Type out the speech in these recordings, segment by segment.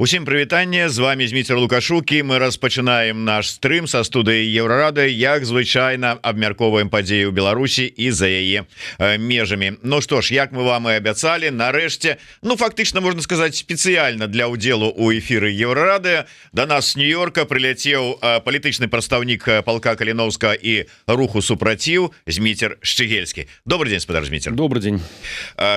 Усім прывітанне, з вами Зміцер Лукашукі. Мы распачынаем наш стрым са студыі Еўрарады, як звычайна абмяркоўваем падзеі ў Беларусі і за яе межамі. Ну што ж, як мы вам і абяцалі, нарэшце, фактычна можна сказаць, спецыяльна для ўдзелу ў эфіры Еўрарады да нас з Нью-Йорка прыляцеў палітычны прадстаўнік палка Каліноўска і руху супраціў Зміцер Шчыгельскі. Добрый дзень, спадар Зміцер. Добрый дзень.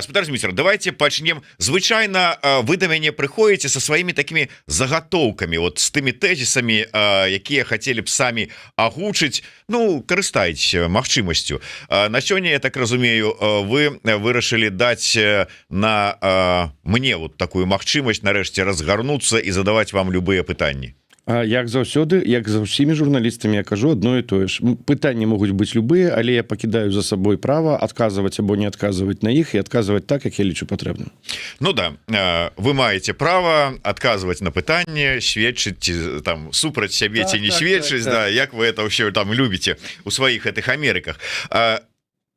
Спадар Зміцер, давайте пачнем. Звычайна вы да мяне прыходзіце са сваімі такими заготовками, вот с теми тезисами, якія хотели б самі агучыць, карыстаюць магчымасцю. На сёння, я так разумею, вы вырашылі даць на мне вот такую магчымасць нарэшце разгарнуцца і задаваць вам любыя пытанні. Як заўсёды, як за ўсімі журналістамі, я кажу одно і тое ж. Пытанні могуць быць любыя, але я пакідаю за сабой права адказваць або не адказваць на іх і адказваць так, як я лічу патрэбным. Вы маеце права адказваць на пытанне, сведчыць там супраць сябе ці не сведчыць, як вы это ўсё там любіце у сваіх гэтых Амерыках.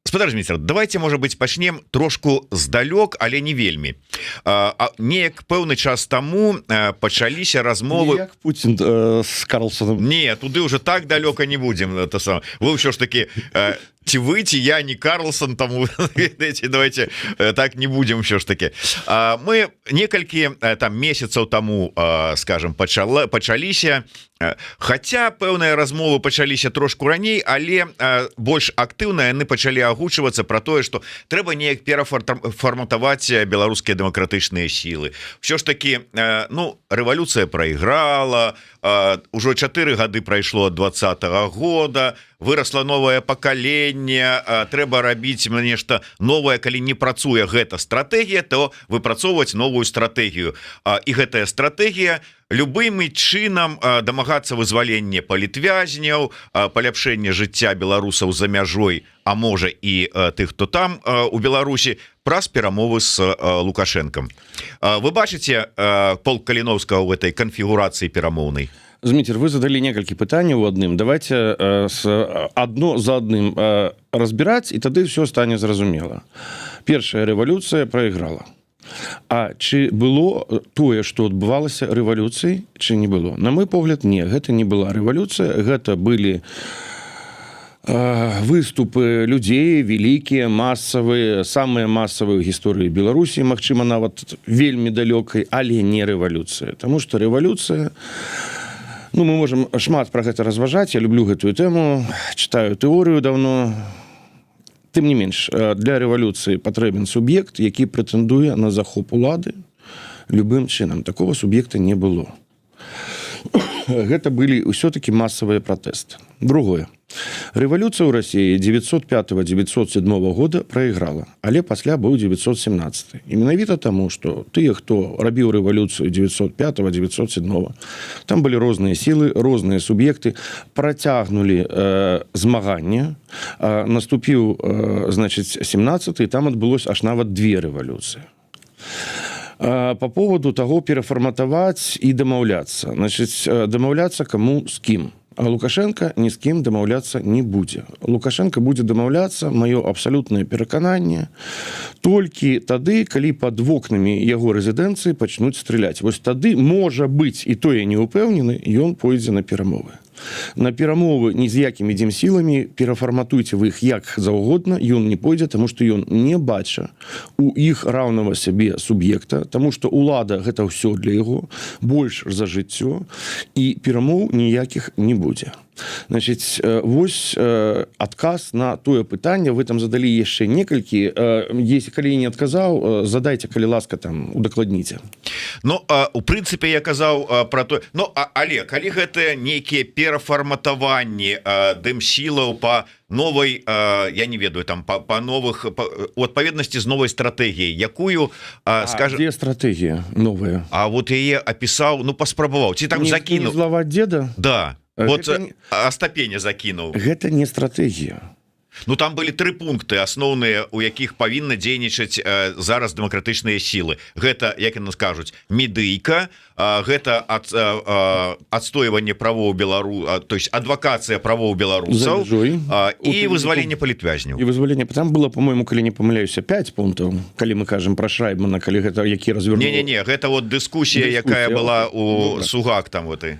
Спадар Зміцер, давайте, можа быць, пачнем трошку здалёк, але не вельмі. Неяк пэўны час таму пачаліся размовы... Як Путін з Карлсоном. Не, туды уже так далёка не будем. Вы ўсё ж таки... Ці вы, ці я не Карлсон, таму давайте так не будем ўсё ж таки. Мы некалькі там месяцаў таму, скажем, пачаліся, хаця пэўныя размовы пачаліся трошку раней, але больш актыўна яны пачалі агучвацца пра тое, што трэба неяк перафарматаваць беларускія дэмакратычныя сілы. Усё ж таки, рэвалюцыя прайграла, ужо 4 гады прайшло ад 20-го года, выросла новае пакаленне, трэба рабіць нешта новае, калі не працуе гэта стратэгія, то выпрацоўваць новую стратэгію. І гэтая стратэгія любым чынам дамагацца вызвалення палітвязняў, паляпшэння жыцця беларусаў за мяжой, а можа і тых, хто там у Беларусі, праз перамовы з Лукашэнкам. Вы бачыце полк Каліноўскага ў гэтай канфігурацыі перамоўнай? Зміцер, вы задалі некалькі пытанняў у адным. Давайте адно за адным разбіраць, і тады ўсё стане зразумела. Першая рэвалюцыя прайграла. А ці было тое, што адбывалася рэвалюцыяй, ці не было? На мой погляд, не. Гэта не была рэвалюцыя, гэта былі выступы людзей вялікія, масавыя, самыя масавыя ў гісторыі Беларусі, магчыма, нават вельмі далёкай, але не рэвалюцыя. Таму што рэвалюцыя... мы можам шмат пра гэта разважаць, я люблю гэтую тэму, чытаю тэорыю даўно. Тым не менш, для рэвалюцыі патрэбен суб'ект, які прэтэндуе на захоп улады любым чынам. Такого суб'екта не было. Гэта былі ўсё-такі масавыя пратэсты. Другое. Рэвалюцыя ў Расіі 905-907 года прайграла, але пасля быў 917. І менавіта таму, што тыя, хто рабіў рэвалюцыю 905-907, там былі розныя сілы, розныя суб'екты, працягнулі змаганне, наступіў, 17, і там адбылося аж нават 2 рэвалюцыі. По поводу того перафарматаваць і дамаўляцца. Дамаўляцца каму з кім. А Лукашенко ні з кім дамаўляцца не будзе. Лукашенко будзе дамаўляцца, маё абсалютнае перакананне, толькі тады, калі пад вокнамі яго рэзідэнцыі пачнуць страляць. Вось тады, можа быць, і то я не ўпэўнены, ён пойдзе на перамовы. На перамовы ні з якімі дзімсіламі, перафарматуйце вы іх як заўгодна, ён не пойдзе, таму што ён не бача у іх раўнага сябе суб'екта, таму што ўлада гэта ўсё для яго, больш за жыццё, і перамоў ніякіх не будзе. Вось адказ на тое пытанне, вы там задалі яшчэ некалькі, калі не адказаў, задайце, калі ласка, там удакладніце. У прынцыпе, я казаў пра то, але калі гэта нейкія перафарматаванні дэмсілаў па новай, я не ведаю, там па новых, у адпаведнасці з новай стратэгіяй, якую, скажем... Дзе стратэгія новая? А вот яе апісаў, паспрабаваў, ці там закінуў... Не злаваць дзеда? Да. Вот Остапеня закінуў. Гэта не стратэгія. Ну там были 3 пункты асноўныя, у якіх павінна дзейнічаць зараз дэмакратычныя сілы. Гэта, як яны скажуць, медыйка, гэта адстойванне правоў то есть адвакацыя правоў беларусаў і вызваленне палітвязняў. І вызваленне, там было, по-моему, калі не памыляюся, 5 пунктаў, калі мы кажам пра Шрайбмана, калі гэта які развернуў. Не, гэта вот дыскусія, якая была у Сугак там вот і.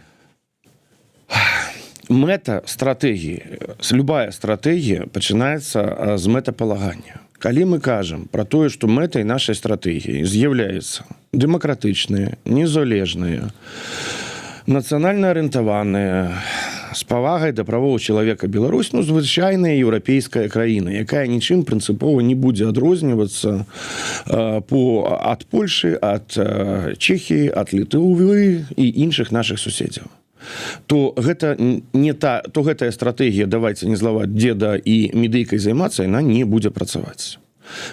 Мэта стратэгіі, любая стратэгія пачынаецца з мэтапалагання. Калі мы кажам пра тое, што мэтай нашай стратэгіі з'яўляецца дэмакратычныя, незалежныя, нацыянальна арыентаваныя, з павагай да правоў чалавека Беларусь, ну, звычайная еўрапейская краіна, якая нічым прынцыпова не будзе адрознівацца ад Польшы, ад Чэхіі, ад Літвы і іншых нашых суседзяў. То гэтая стратэгія, давайте не злаваць деда і медыйкай займацца, яна не будзе працаваць.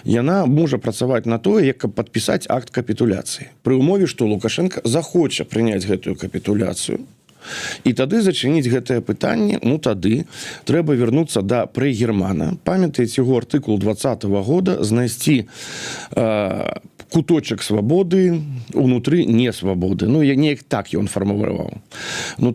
Яна можа працаваць на тое, як каб падпісаць акт капітуляцыі. Пры ўмове, што Лукашенко захоча прыняць гэтую капітуляцыю, і тады зачыніць гэтае пытанне, ну тады трэба вярнуцца да прэ-германа. Памятаеце яго артыкул 20-го года, знайсці куточак свабоды унутры не свабоды. Ну, неяк так ён фармуляваў. Ну,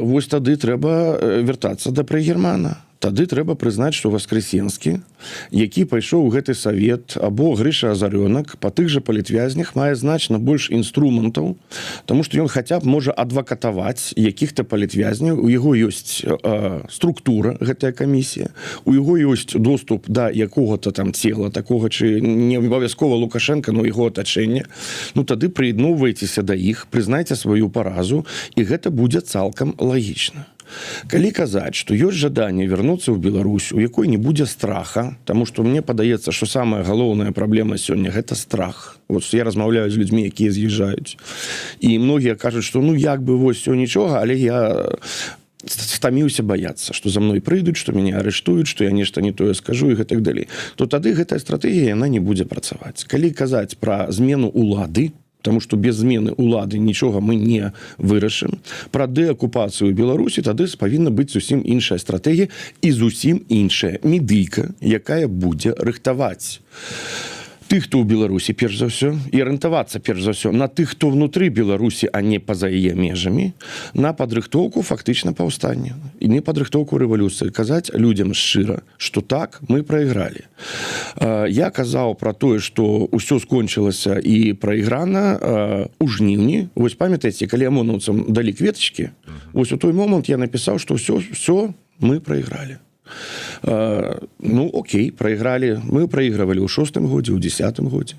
вось тады трэба вяртацца да прэ-германа. Тады трэба прызнаць, што Васкрэсенскі, які пайшоў у гэты савет, або Грыша Азарёнак, па тых жа палітвязнях мае значна больш інструментаў, таму што ён хаця б можа адвакатаваць якіх-то палітвязняў, у яго ёсць структура, гэтая камісія, у яго ёсць доступ да якога-то там цела, такога, чи не абавязкова Лукашенка, но яго атачэння. Ну, тады прыядноўвайцеся да іх, прызнайце сваю паразу, і гэта будзе цалкам лагічна. Калі казаць, што ёсць жаданне вярнуцца ў Беларусь, у якой не будзе страха, таму што мне падаецца, што самая галоўная праблема сёння – гэта страх. Вот я размаўляю з людзьмі, якія з'язджаюць. І многія кажуць, што ну як бы вось всё нічога, але я стаміўся баяцца, што за мной прыйдуць, што мяне арыштуюць, што я нешта не тое скажу і гэтак далей. То тады гэтая стратэгія, яна не будзе працаваць. Калі казаць пра змену улады, потому что без змены улады нічога мы не вырашым. Пра дэакупацыю Беларусі тады павінна быць зусім іншая стратэгія і зусім іншая медыйка, якая будзе рыхтаваць тых, хто ў Беларусі, перш за ўсё, і арыентавацца, перш за ўсё, на тых, хто ўнутры Беларусі, а не па-за яе межамі, на падрыхтоўку фактычна паўстання і не падрыхтоўку рэвалюцыі. Казаць людзям шчыра, што так, мы прайгралі. Я казаў пра тое, што ўсё скончылася і прайграна ў жніўні. Вось памятаеце, калі амонаўцам далі кветачкі, вось у той момант я напісаў, што ўсё мы прайгралі. Ну, окей, прайгралі. Мы прайгравалі ў 6-м годзе, ў 10-м годзе,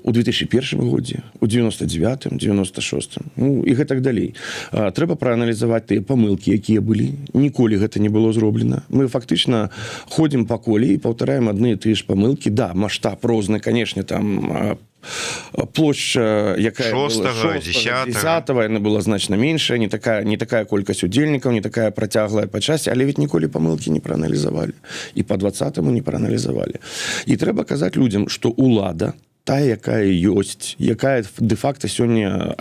у 2001 годзе, у 99-м, 96-м, ну, і гэтак далей. Трэба прааналізаваць тыя памылкі, якія былі. Ніколі гэта не было зроблена. Мы фактычна ходзім па коле і паўтараем адны і тыя ж памылкі. Да, маштаб розны, канешне, там площа, якая 6-го, 10-го, яна была значна меншая, не такая колькасць удзельнікаў, не такая працяглая па часе, але ведь ніколі памылкі не прааналізавалі. І па 20-му не прааналізавалі. І трэба казаць людзям, што улада, тая, якая ёсць, якая дэ-факта сёння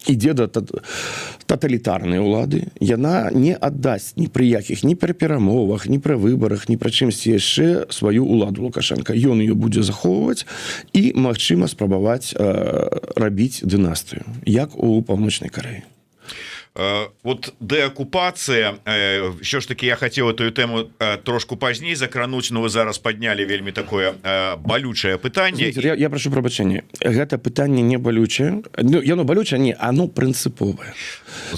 ідзе да таталітарнай улады, яна не аддасць ні пры якіх, ні пры перамовах, ні пры выбарах, ні пры чымсьці яшчэ сваю уладу Лукашенка. Ён ее будзе захоўваць і, магчыма, спрабаваць рабіць дынастыю, як у Паўночнай Карэі. Вот дэакупацыя, що ж таки я хотел эту тему трошку пазней закрануць, но вы зараз подняли вельмі такое балючае пытанне. Я прошу прабачэння, гэта пытанне не балючае, яно балючае, не, оно прынцыповае.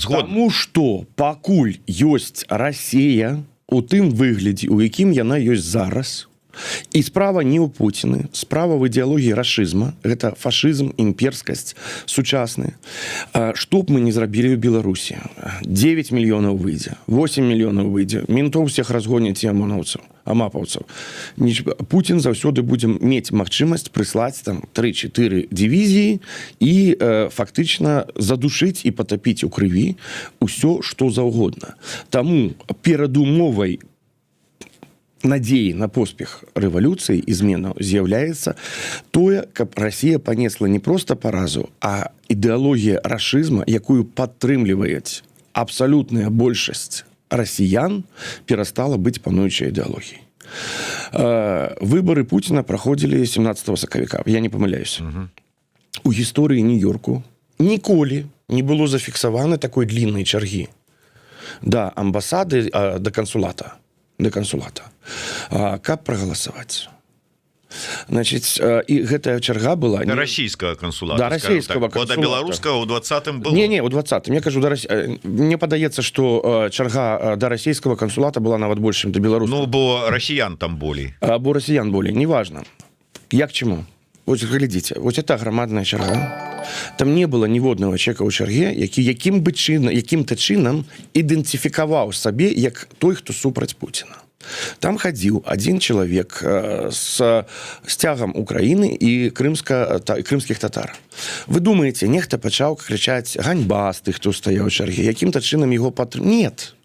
Таму што пакуль ёсць Расія у тым выглядзе, у якім яна ёсць зараз, і справа не ў Пуціны, справа в ідэалогіі рашызма, гэта фашызм, імперскасць сучасны. Што б мы не зрабілі ў Беларусі? 9 мільёнаў выйдзе, 8 мільёнаў выйдзе, ментоў всех разгоняць і амапаўцаў. Путін заўсёды будзе мець магчымасць прыслаць там 3-4 дывізіі і фактычна задушыць і патапіць у крыві ўсё, што заўгодна. Таму перадумовай надзеі на поспех рэвалюцыі і зменаў з'яўляецца тое, каб Расія панесла не проста паразу, а ідэалогія рашызма, якую падтрымліваюць абсалютная большасць россиян перестала быть пануючай ідэалогіяй. Выборы Путина проходили 17 сакавіка, я не помыляюсь. У гісторыі Нью-Йорку ніколі не было зафіксаваны такой длинной чаргі да амбасады, до консулата, каб прагаласаваць. Значит, и гэтая чарга была... До российского консулата. Да, российского консулата. До белорусского у 20-м было? Не, у 20-м. Я кажу, мне падаецца, что чарга до российского консулата была нават больше, чем до белорусского. Ну, бо россиян там болей. Бо россиян болей, неважно. Я к чему? Вот глядите, вот это громадная чарга. Там не было ніводнага чека ў чарге, які якім-то чынам ідэнтыфікаваў сабе як той, хто супраць Путина. Там ходил один человек с стягом Украины и крымских татар. Вы думаете, нехта пачаў кричать ганьба з тых, хто стаяў у чарге, якім-то чынам его нет.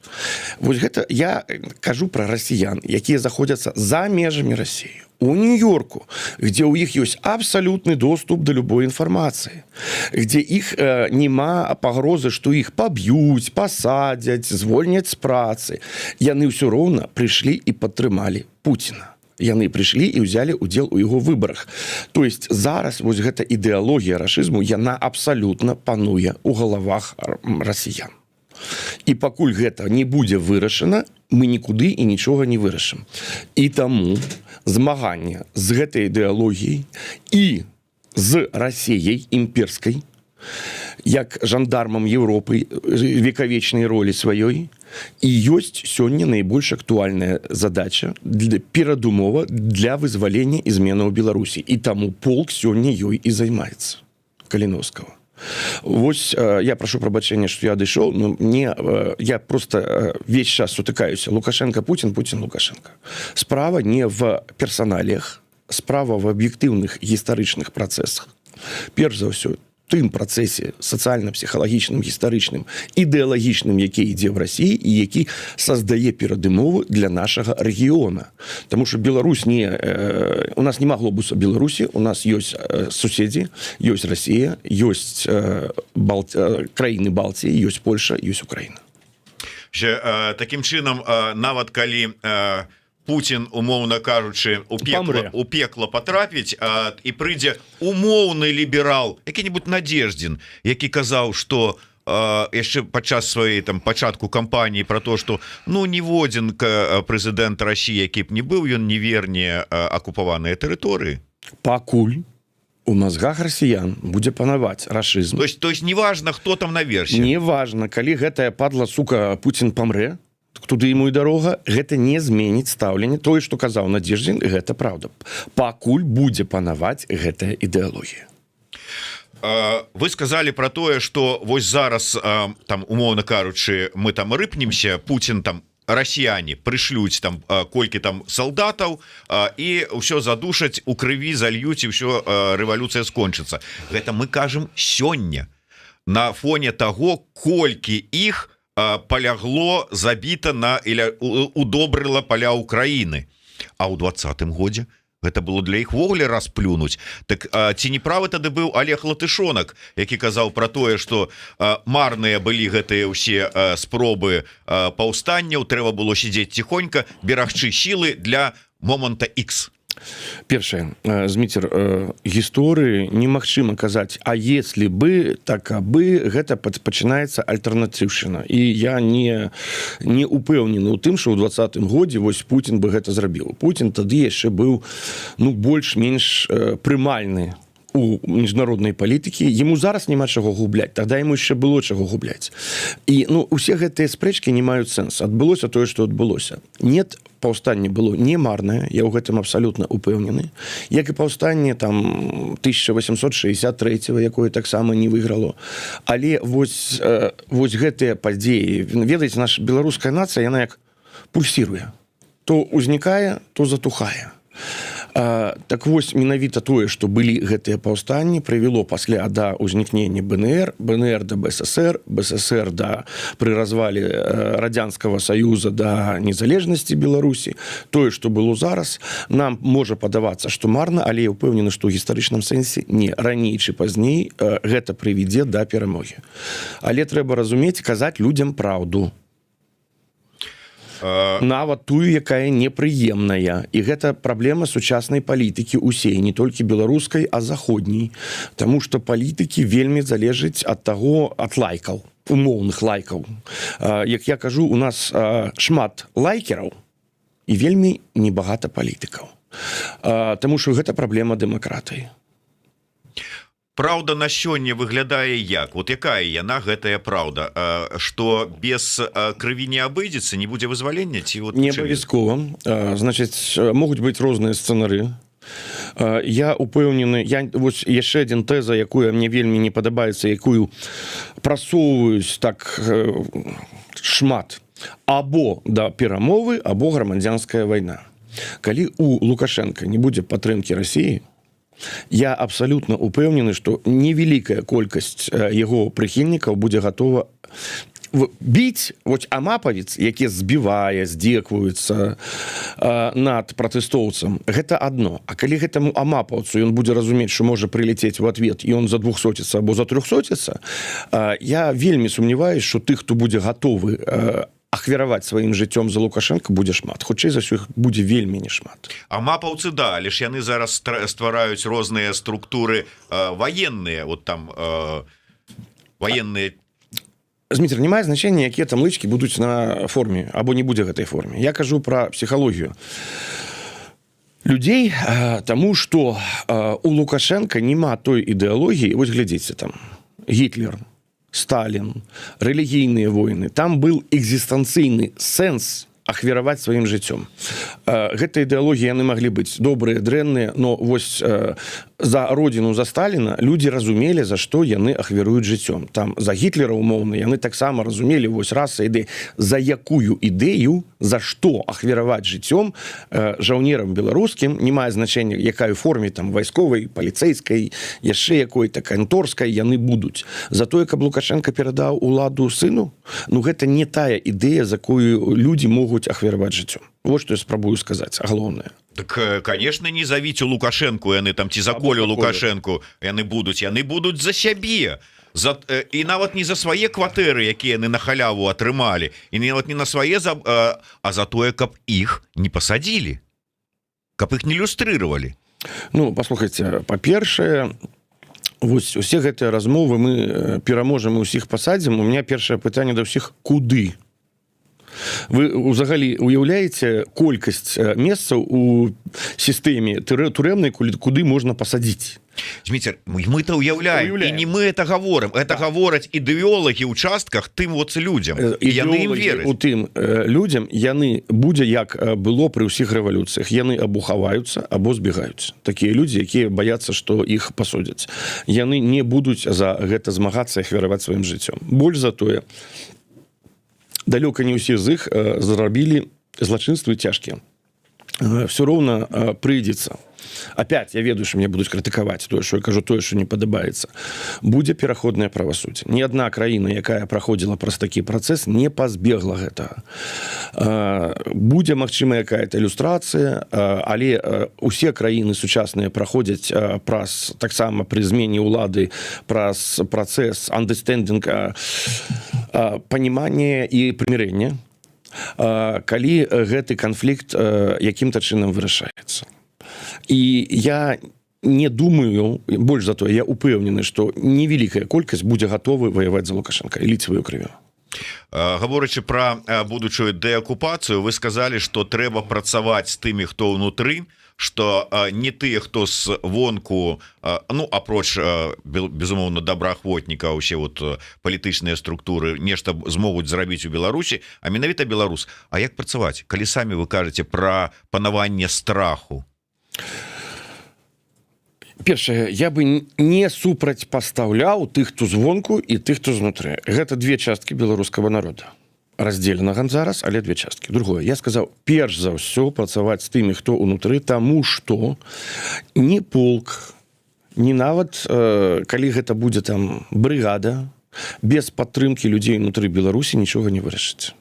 Вот гэта я кажу про россиян, якія заходятся за межами России. У Нью-Йорку, где у них есть абсолютный доступ до любой информации, где их нема погрозы, что их побьют, посадят, звольнят с працы. Яны все ровно пришли и падтрымалі Путина. Яны пришли и взяли удел у его выборах. То есть зараз вот эта идеология рашизму, яна абсолютно пануе у головах россиян. І пакуль гэта не будзе вырашана, мы нікуды і нічога не вырашым. І таму змаганне з гэтай ідэалогіяй і з Расіяй імперскай, як жандармам Европы векавечнай ролі сваёй, і ёсць сёння найбольш актуальная задача, перадумова для вызвалення і зменаў Беларусі. І таму полк сёння ёй і займаецца. Каліновскага. Вось я прошу прабачэння, что я дышоў, но я просто весь час сутыкаюсь. Лукашенко Путин, Путин Лукашенко. Справа не в персоналиях, справа в аб'ектыўных гістарычных працэсах. Перш за ўсё, тым працэсе сацыяльна-псіхалагічным, гістарычным, ідэалагічным, які ідзе в России і які создае перадумовы для нашага рэгіёна. Таму што Беларусь у нас нема глобуса Беларусі, у нас ёсць суседзі, ёсць Россия, ёсць краіны Балтіі, ёсць Польша, ёсць Украіна. Такім чынам, нават калі Путин, умоўна кажучы, у пекла потрапіць, і прыйдзе умоўны ліберал, які-нибудь Надеждин, які казаў, што яшчэ падчас сваёй пачатку кампаніі про то, што ніводзін прэзідэнт России, які б не быў, ён не верне акупаваныя тэрыторыі. Пакуль у мозгах россиян будзе панаваць рашизм. То есть неважно, хто там наверсе. Неважно, калі гэтая падла, сука, Путин памрэ, туды ему і дарога, гэта не зменіць стаўленне. Тое, што казаў Надеждин, гэта праўда. Пакуль будзе панаваць гэтая ідэалогія. Вы сказали про тое, што вось зараз, умоўна кажучы, мы там рыпнемся, Путин расіяне прышлюць колькі салдатаў і ўсё задушаць, у крыві зальюць, і ўсё, рэвалюцыя скончыцца. Гэта мы кажам сёння, на фоне таго, колькі іх полягло, забіта удобрыла поля Украины. А ў 20-м годзе гэта было для іх ввогуле расплюнуць. Так ці не правы тады быў Олег Латышонак, які казаў про тое, што марныя былі гэтыя ўсе спробы паўстанняў, трэба было сидзець ціхонька, берагчы сілы для моманта X. Першае, Зміцер, гісторыі немагчыма казаць, а если бы, так абы, гэта пачынаецца альтэрнатыўшчына. І я не упэўнены ў тым, што ў 20-м годзе вось Путін бы гэта зрабіў. Путін тады яшчэ быў больш-менш прымальны у міжнароднай палітыкі. Яму зараз няма чаго губляць, тогда яму яшчэ было чаго губляць. І усе гэтыя спрэчкі не маюць сэнс. Адбылося тое, што адбылося. Нет, паўстанне было не марнае, я ў гэтым абсалютна упэўнены, як і паўстанне 1863-го, якое таксама не выйграло. Але вось гэтыя падзеі, ведаеце, наша беларуская нацыя, яна як пульсіруе. То узнікае, то затухае. Так вось, менавіта тое, што былі гэтыя паўстанні, прывяло пасля да ўзнікнення БНР, БНР да БССР, БССР пры развале Радзянскага Саюза да незалежнасці Беларусі. Тое, што было зараз, нам можа падавацца, што марна, але я ўпэўнены, што ў гістарычным сэнсе не раней ці пазней гэта прывядзе да перамогі. Але трэба разумець, казаць людзям праўду. нават тую, якая непрыемная. І гэта праблема сучаснай палітыкі усей, не толькі беларускай, а заходняй. Таму што палітыкі вельмі залежаць ад таго, ад лайкаў, умоўных лайкаў. Як я кажу, у нас шмат лайкераў і вельмі небагата палітыкаў. Таму што гэта праблема дэмакратыі. Праўда на сёння выглядае як? Вот якая яна гэтая праўда? Што без крыві не абыдзецца, не будзе вызвалення? Ці вот не абавязкова. Значыць, могуць быць розныя сцэнары. Я упэўнены, вось яшчэ адзін тэза, якую мне вельмі не падабаецца, якую прасоўваюць так шмат. Або да перамовы, або грамадзянская вайна. Калі у Лукашенка не будзе падтрымкі Расіі, я абсалютна упэўнены, што невялікая колькасць яго прыхільнікаў будзе гатова біць амапавец, які збівае, здзекваюцца над пратэстоўцам. Гэта адно. А калі гэтаму амапаўцу ён будзе разумець, што можа прылецець у адвет, і ён за 200 або за 300, я вельмі сумняваюсь, што тых, хто будзе гатовы ахвяраваць сваім жыццём за Лукашенко, будзе шмат. Хутчэй за ўсё іх будзе вельмі не шмат. А мапаўцы, да, але ж яны зараз ствараюць розныя структуры ваенныя, вот там ваенныя. Зміцер, не мае значэння, якія там лычкі будуць на форме, або не будзе гэтай форме. Я кажу пра псіхалогію людзей, таму што у Лукашенка няма той ідэалогіі, вось глядзіце там, Гітлер, Сталін, рэлігійныя войны. Там быў экзістэнцыйны сэнс ахвяраваць сваім жыццём. Гэта ідэалогіі яны маглі быць добрыя, дрэнныя, но вось за родзіну, за Сталіна людзі разумелі, за што яны ахвяруюць жыццём. Там за Гітлера умоўна яны таксама разумелі вось раса ідэі, за якую ідэю, за што ахвяраваць жыццём жаўнерам беларускім, не мае значэння, якая форме там вайсковай, паліцэйскай, яшчэ якой-то канторскай яны будуць. За тое, каб Лукашенко перадаў уладу сыну, ну гэта не тая ідэя, за якую людзі могуць ахвяраваць жыццём. Вот што я спрабую сказаць, галоўнае. Так, конечно, не завіце Лукашенку, яны там ці за Колю Лукашенку, яны будуць за сябе. І нават не за свае кватэры, якія яны на халяву атрымалі, і нават не на свае, а за тое, каб іх не пасадзілі, каб іх не люстрыравалі. Ну, паслухайце, па-першае, вось усе гэтыя размовы мы пераможам і ўсіх пасадзім. У меня першае пытанне да ўсіх: куды? Вы ўзагалі уяўляеце колькасць месцаў у сістэме турэмнай, куды можна пасадзіць? Зміцер, мы-то уяўляем, і не мы это гаворым. Это гавораць ідэолагі ў частках тым вот людзям. І яны ім вераць. У тым людзям яны будзе, як было пры ўсіх рэвалюцыях. Яны або хаваюцца, або збегаюцца. Такія людзі, якія баяцца, што іх пасудзяць. Яны не будуць за гэта змагацца і ахвяраваць сваім жыццём. Больш за тое, далёка не ўсе з іх зрабілі злачынствы цяжкія. Все роўна прыйдзецца. Опять, я ведаю, што мне будуць крытыкаваць тое, што я кажу, тое, што не падабаецца. Будзе пераходнае правасуддзе. Ні адна краіна, якая праходзіла праз такі працэс, не пазбегла гэтага. Будзе, магчыма, якая-то ілюстрацыя, але усе краіны сучасныя праходзяць праз, таксама пры змене ўлады, праз працэс understanding, панімання і прымірэння, калі гэты канфлікт якім-то чынам вырашаецца. І я не думаю, больш за тое, я упэўнены, што невялікая колькасць будзе гатовы ваяваць за Лукашенка і ліць сваю крывю. Гаворачы пра будучую дэакупацыю, вы сказалі, што трэба працаваць з тымі, хто ўнутры, што не тыя, хто з вонку, ну, апроч, безумоўна, добраахвотніка, усе вот палітычныя структуры нешта змогуць зрабіць у Беларусі, а менавіта беларус. А як працаваць, калі самі вы кажаце пра панаванне страху? Першае, я бы не супрацьпастаўляў тых, хто звонку, і тых, хто знутры. Гэта две часткі беларускага народа. Раздзеленага зараз, але две часткі. Другое, я сказаў, перш за ўсё працаваць з тымі, хто ўнутры, таму што ні полк, ні нават, калі гэта будзе там брыгада, без падтрымкі людзей ўнутры Беларусі нічога не вырашыць.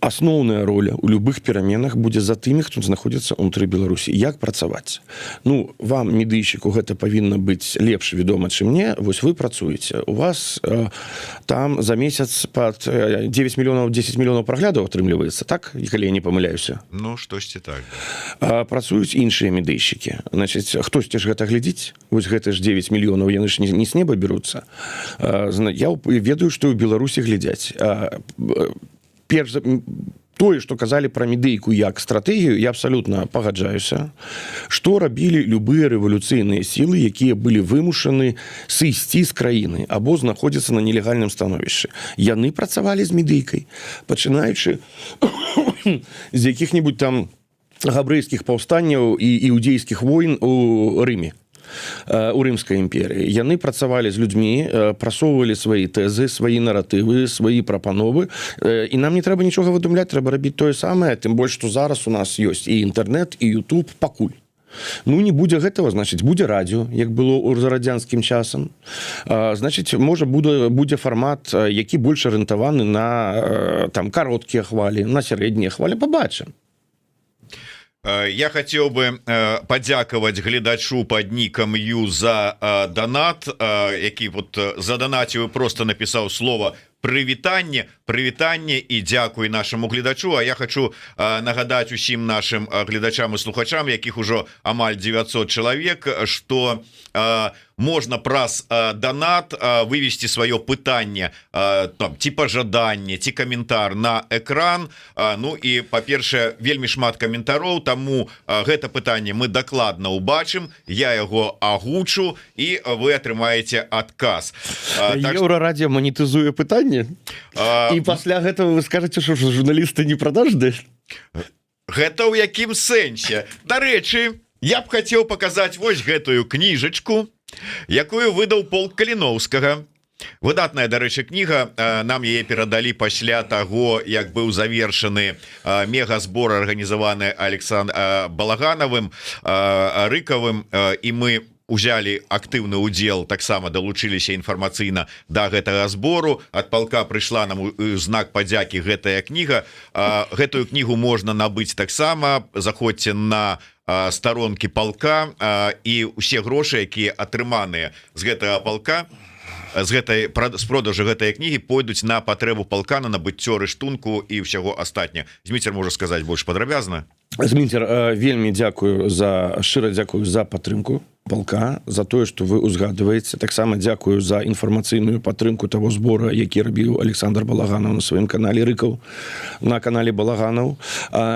Асноўная роля у любых пераменах будзе за тымі, хто знаходзіцца ўнутры Беларусі. Як працаваць? Ну, вам, медыйшчыку, гэта павінна быць лепш вядома, чым мне. Вось вы працуеце. У вас там за месяц пад 9 мільёнаў, 10 мільёнаў праглядаў атрымліваецца, так? Калі я не памыляюся. Ну, штосьці так. Працуюць іншыя медыйшчыкі. Значыць, хтосьці ж гэта глядзіць? Вось гэта ж 9 мільёнаў, яны ж не з неба беруцца. Я ведаю, што ў Беларусі глядзяць. Перш за тое, што казалі пра медыйку як стратэгію, я абсалютна пагаджаюся, што рабілі любыя рэвалюцыйныя сілы, якія былі вымушаны сысці з краіны або знаходзіцца на нелегальным становішчы. Яны працавалі з медыйкай, пачынаючы з якіх-небудзь там габрэйскіх паўстанняў і іудзейскіх войн у Рыме. У рымскай імперыі. Яны працавалі з людзьмі, прасоўвалі свае тэзы, свае наратывы, свае прапановы. І нам не трэба нічога выдумляць, трэба рабіць тое самае, тым больш, што зараз у нас ёсць і інтэрнэт, і YouTube пакуль. Ну, не будзе гэтага, значыць, будзе радыё, як было за радзянскім часам. Значыць, можа, будзе фармат, які больш арыентаваны на там, кароткія хвалі, на сярэднія хвалі. Пабачым. Я хацеў бы падзякаваць гледачу пад нікам Ю за донат, які вот заданаціў, просто напісаў слова прывітанне і дзякуй нашаму гледачу. А я хочу нагадаць усім нашим гледачам і слухачам, якіх ужо амаль 900 чалавек, што можна праз донат вывесці сваё пытанне, там, ці пажаданне, ці каментар на экран. Ну і, па-першае, вельмі шмат каментароў, таму гэта пытанне мы дакладна ўбачым, я яго агучу, і вы атрымаеце адказ. Еўрарадіо манетызуе пытанне? І пасля гэтага вы скажаце, што журналісты не прадажны? Гэта ў якім сэнсе? Дарэчы, я б хацеў паказаць вось гэтую кніжачку, якую выдаў полк Каліноўскага. Выдатная, дарэчы, кніга. Нам яе перадалі пасля таго, як быў завершаны мегазбор, арганізаваны Балаганавым, Рыкавым, і мы узялі актыўны удзел, таксама далучыліся інфармацыйна да гэтага збору. Ад палка прыйшла нам знак падзякі гэтая кніга. Гэтую кнігу можна набыць таксама. Заходзьце на старонкі палка, і ўсе грошы, якія атрыманыя з гэтага палка, з продажу гэтай кнігі, пойдуць на патрэбу палка, на набыццё рыштунку і ўсяго астатняга. Зміцер можа сказаць больш падрабязна. Зміцер, вельмі шчыра дзякую за падтрымку палка, за тое, што вы узгадваеце. Таксама дзякую за інфармацыйную падтрымку таго збора, які рабіў Александр Балаганаў на сваім канале Рыкаў, на канале Балаганаў.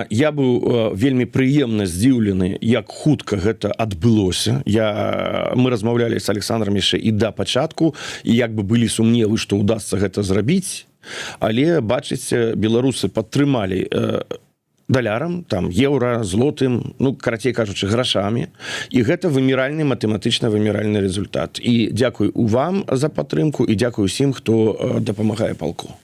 Я быў вельмі прыемна здзіўлены, як хутка гэта адбылося. Мы размаўлялі з Александром яшчэ і да пачатку, і як бы былі сумневы, што ўдасца гэта зрабіць, але, бачыце, беларусы падтрымалі далярам, там, еўра, злотым, ну, карацей кажучы, грашамі. І гэта выміральны, матэматычна-выміральны результат. І дзякуй вам за падтрымку, і дзякуй усім, хто дапамагае палку.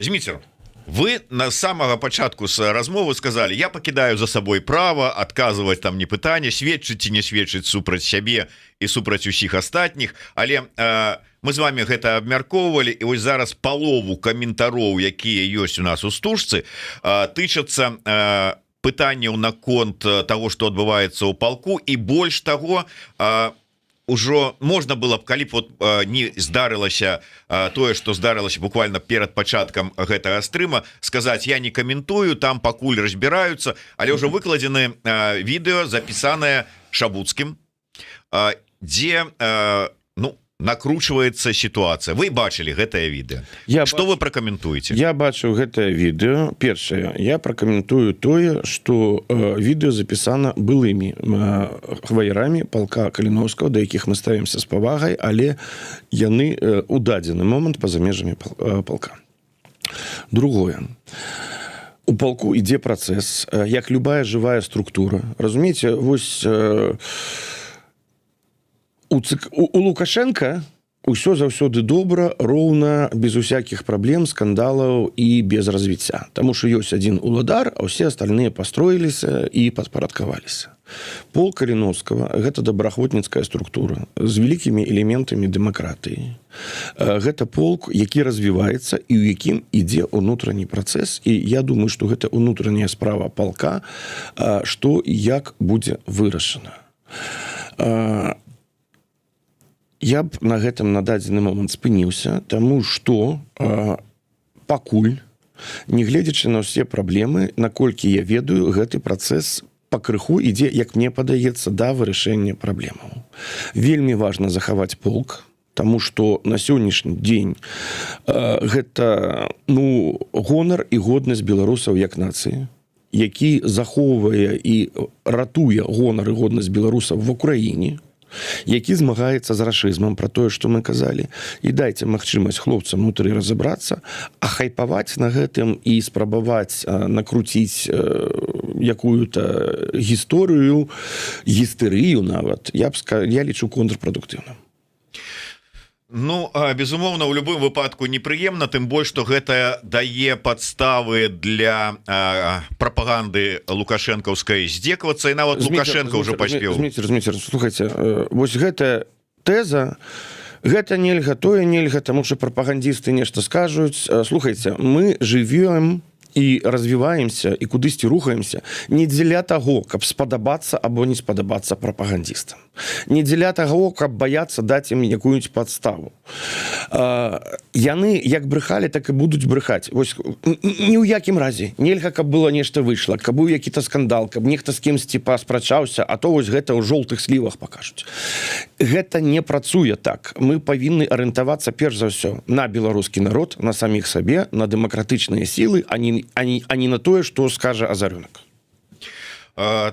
Зміцер, вы на самага пачатку з размовы сказалі, я пакідаю за сабой права адказваць там не пытанне, сведчыць ці не сведчыць супраць сябе і супраць усіх астатніх, але мы з вами гэта абмяркоўвалі, і вось зараз палову каментароў, якія ёсць у нас у стужцы, тычацца пытанняў наконт таго, што адбываецца ў палку, і больш таго, ужо можна было б, калі б вот не здарылася тое, што здарылася буквально перад пачаткам гэтага стрыма, сказаць, я не каментую, там пакуль разбіраюцца, але ўжо выкладзены відэо, запісанае Шабуцкім, дзе, ну, накручваецца сітуацыя. Вы бачылі гэтае відэо. Што вы пракаментуеце? Я бачыў гэтае відэо. Першае, я пракаментую тое, што відэо запісана былымі хваярамі палка Каліноўскага, да якіх мы ставімся з павагай, але яны у дадзены момант па-за межамі палка. Другое. У палку ідзе працэс, як любая жывая структура. Разумееце, вось у Лукашенка ўсё заўсёды добра, роўна, без усякіх праблем, скандалаў і без развіцця. Таму што ёсць адзін уладар, а ўсе астальныя пастроіліся і падпарадкаваліся. Полк Каліноўскага – гэта добраахвотніцкая структура з вялікімі элементамі дэмакратыі. Гэта полк, які развіваецца і ў якім ідзе ўнутраны працэс. І я думаю, што гэта ўнутраная справа палка, што і як будзе вырашана. Я б на гэтым на дадзены момант спыніўся, таму што пакуль, нягледзячы на ўсе праблемы, наколькі я ведаю, гэты працэс пакрыху ідзе, як мне падаецца, да вырашэння праблемаў. Вельмі важна захаваць полк, таму што на сённяшні дзень гэта гонар і годнасць беларусаў як нацыі, які захоўвае і ратуе гонар і годнасць беларусаў в Украіне, які змагаецца з рашызмам, пра тое, што мы казалі, і дайце магчымасць хлопцам унутры разабрацца, а хайпаваць на гэтым і спрабаваць накруціць якую-то гістэрыю нават, я лічу контрпрадуктыўным. Ну, безумоўна, у любым выпадку непрыемна, тым больш, што гэта дае падставы для прапаганды лукашэнкаўскай здзекавацца, і нават Лукашенко ўжо паспеў. Зміцер, слухайце, вось гэта тэза, гэта нельга, тое нельга, таму што прапагандісты нешта скажуць. Слухайце, мы жывем і развіваемся, і кудысьці рухаемся не дзеля таго, каб спадабацца або не спадабацца прапагандістам. Не дзеля таго, каб баяцца даць ім якую-нибудь падставу. Яны як брыхалі, так і будуць брыхаць. Вось ні ў якім разе. Нельга, каб было нешта выйшла, каб быў які-то скандал, каб нехта з кімсьці паспрачаўся, а то вось гэта ў жоўтых слівах пакажуць. Гэта не працуе так. Мы павінны арыентавацца перш за ўсё на беларускі народ, на саміх сабе, на дэмакратычныя сілы, а не на тое, што скажа Азарёнак.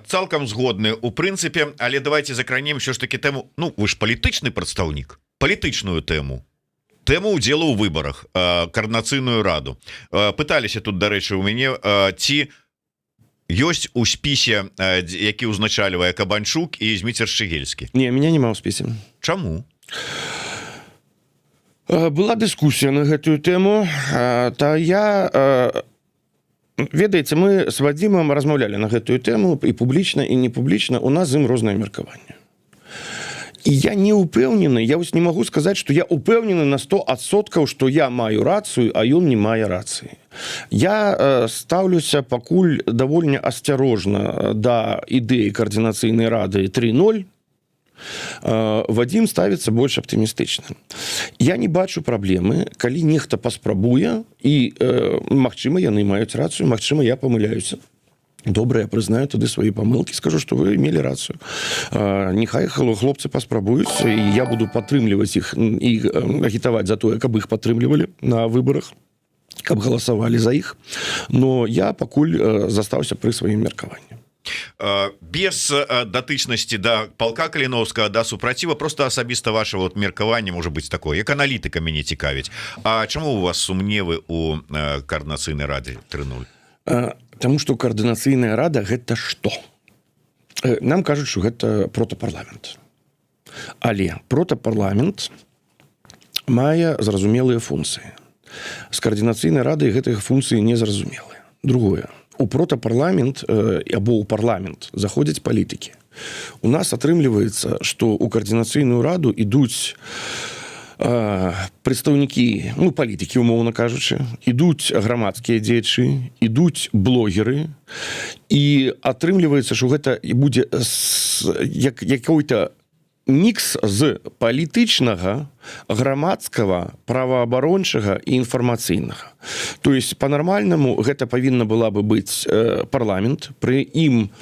Цалкам згодны у прынцыпе, але давайте закранем ўсё ж таки тэму. Ну, вы ж палітычны прадстаўнік, палітычную тэму удзелу ў выбарах, коордынацыйную раду. Пыталіся тут, дарэчы, у мяне, ці ёсць у спісе, які ўзначальвае Кабанчук і Зміцер Шчыгельскі? Не, меня няма ў спісе. Чаму? Была дыскусія на гэтую тэму, ведаеце, мы з Вадзімам размаўлялі на гэтую тэму і публічна, і не публічна, у нас з ім рознае меркаванне. І я не ўпэўнены, я вось не магу сказаць, што я ўпэўнены на 100%, што я маю рацыю, а ён не мае рацыі. Я стаўлюся пакуль даволі асцярожна да ідэі коордынацыйнай рады 3.0, Вадзім ставіцца больш аптымістычна. Я не бачу праблемы, калі нехта паспрабуе, і, магчыма, яны маюць рацыю, магчыма, я памыляюся. Добра, я прызнаю тады свае памылкі, скажу, што вы мелі рацыю. Нехай хлопцы паспрабуюць, і я буду падтрымліваць іх і агітаваць за тое, каб іх падтрымлівалі на выбарах, каб галасавалі за іх. Но я пакуль застаўся пры сваім меркаванні. Без датычнасці да палка Каліноўскага, да супраціва, просто асабіста ваше меркаванне можа быць такое, як аналітыка мяне цікавіць. А чаму у вас сумневы у коордынацыйнай радзе 3.0? Таму што коордынацыйная рада гэта што? Нам кажуць, што гэта протапарламент. Але протапарламент мае зразумелыя функцыі. З коордынацыйнай радай гэтых функцый не зразумелыя. Другое. У протапарламент або ў парламент заходзяць палітыкі. У нас атрымліваецца, што ў коордынацыйную раду ідуць прадстаўнікі, палітыкі, умоўна кажучы, ідуць грамадскія дзеячы, ідуць блогеры, і атрымліваецца, што гэта будзе якой-то мікс з палітычнага, грамадскага, праваабарончага і інфармацыйнага. То есть по-нармальнаму гэта павінна была бы быць парламент, пры ім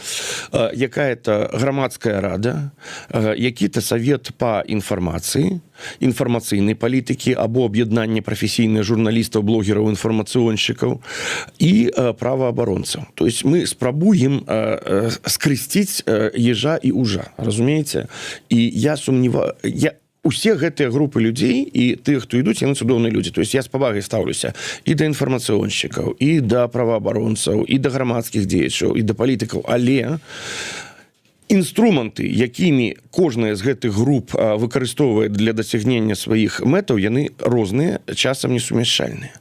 якая-то грамадская рада, які-то савет па інфармацыі, інфармацыйнай палітыкі або аб'яднанне прафесійных журналістаў, блогераў, інфармацыёншчыкаў і праваабаронцаў. То есть мы спрабуем скрысціць ежа і ужа, разумееце? І я сумневаю, усе гэтыя групы людзей і тых, хто ідуць, яны цудоўныя людзі. То есть я з павагай стаўлюся і да інфармацыёншчыкаў, і да праваабаронцаў, і да грамадскіх дзеячаў, і да палітыкаў, але інструменты, якімі кожная з гэтых груп выкарыстоўвае для дасягнення сваіх мэтаў, яны розныя, часам несумяшчальныя.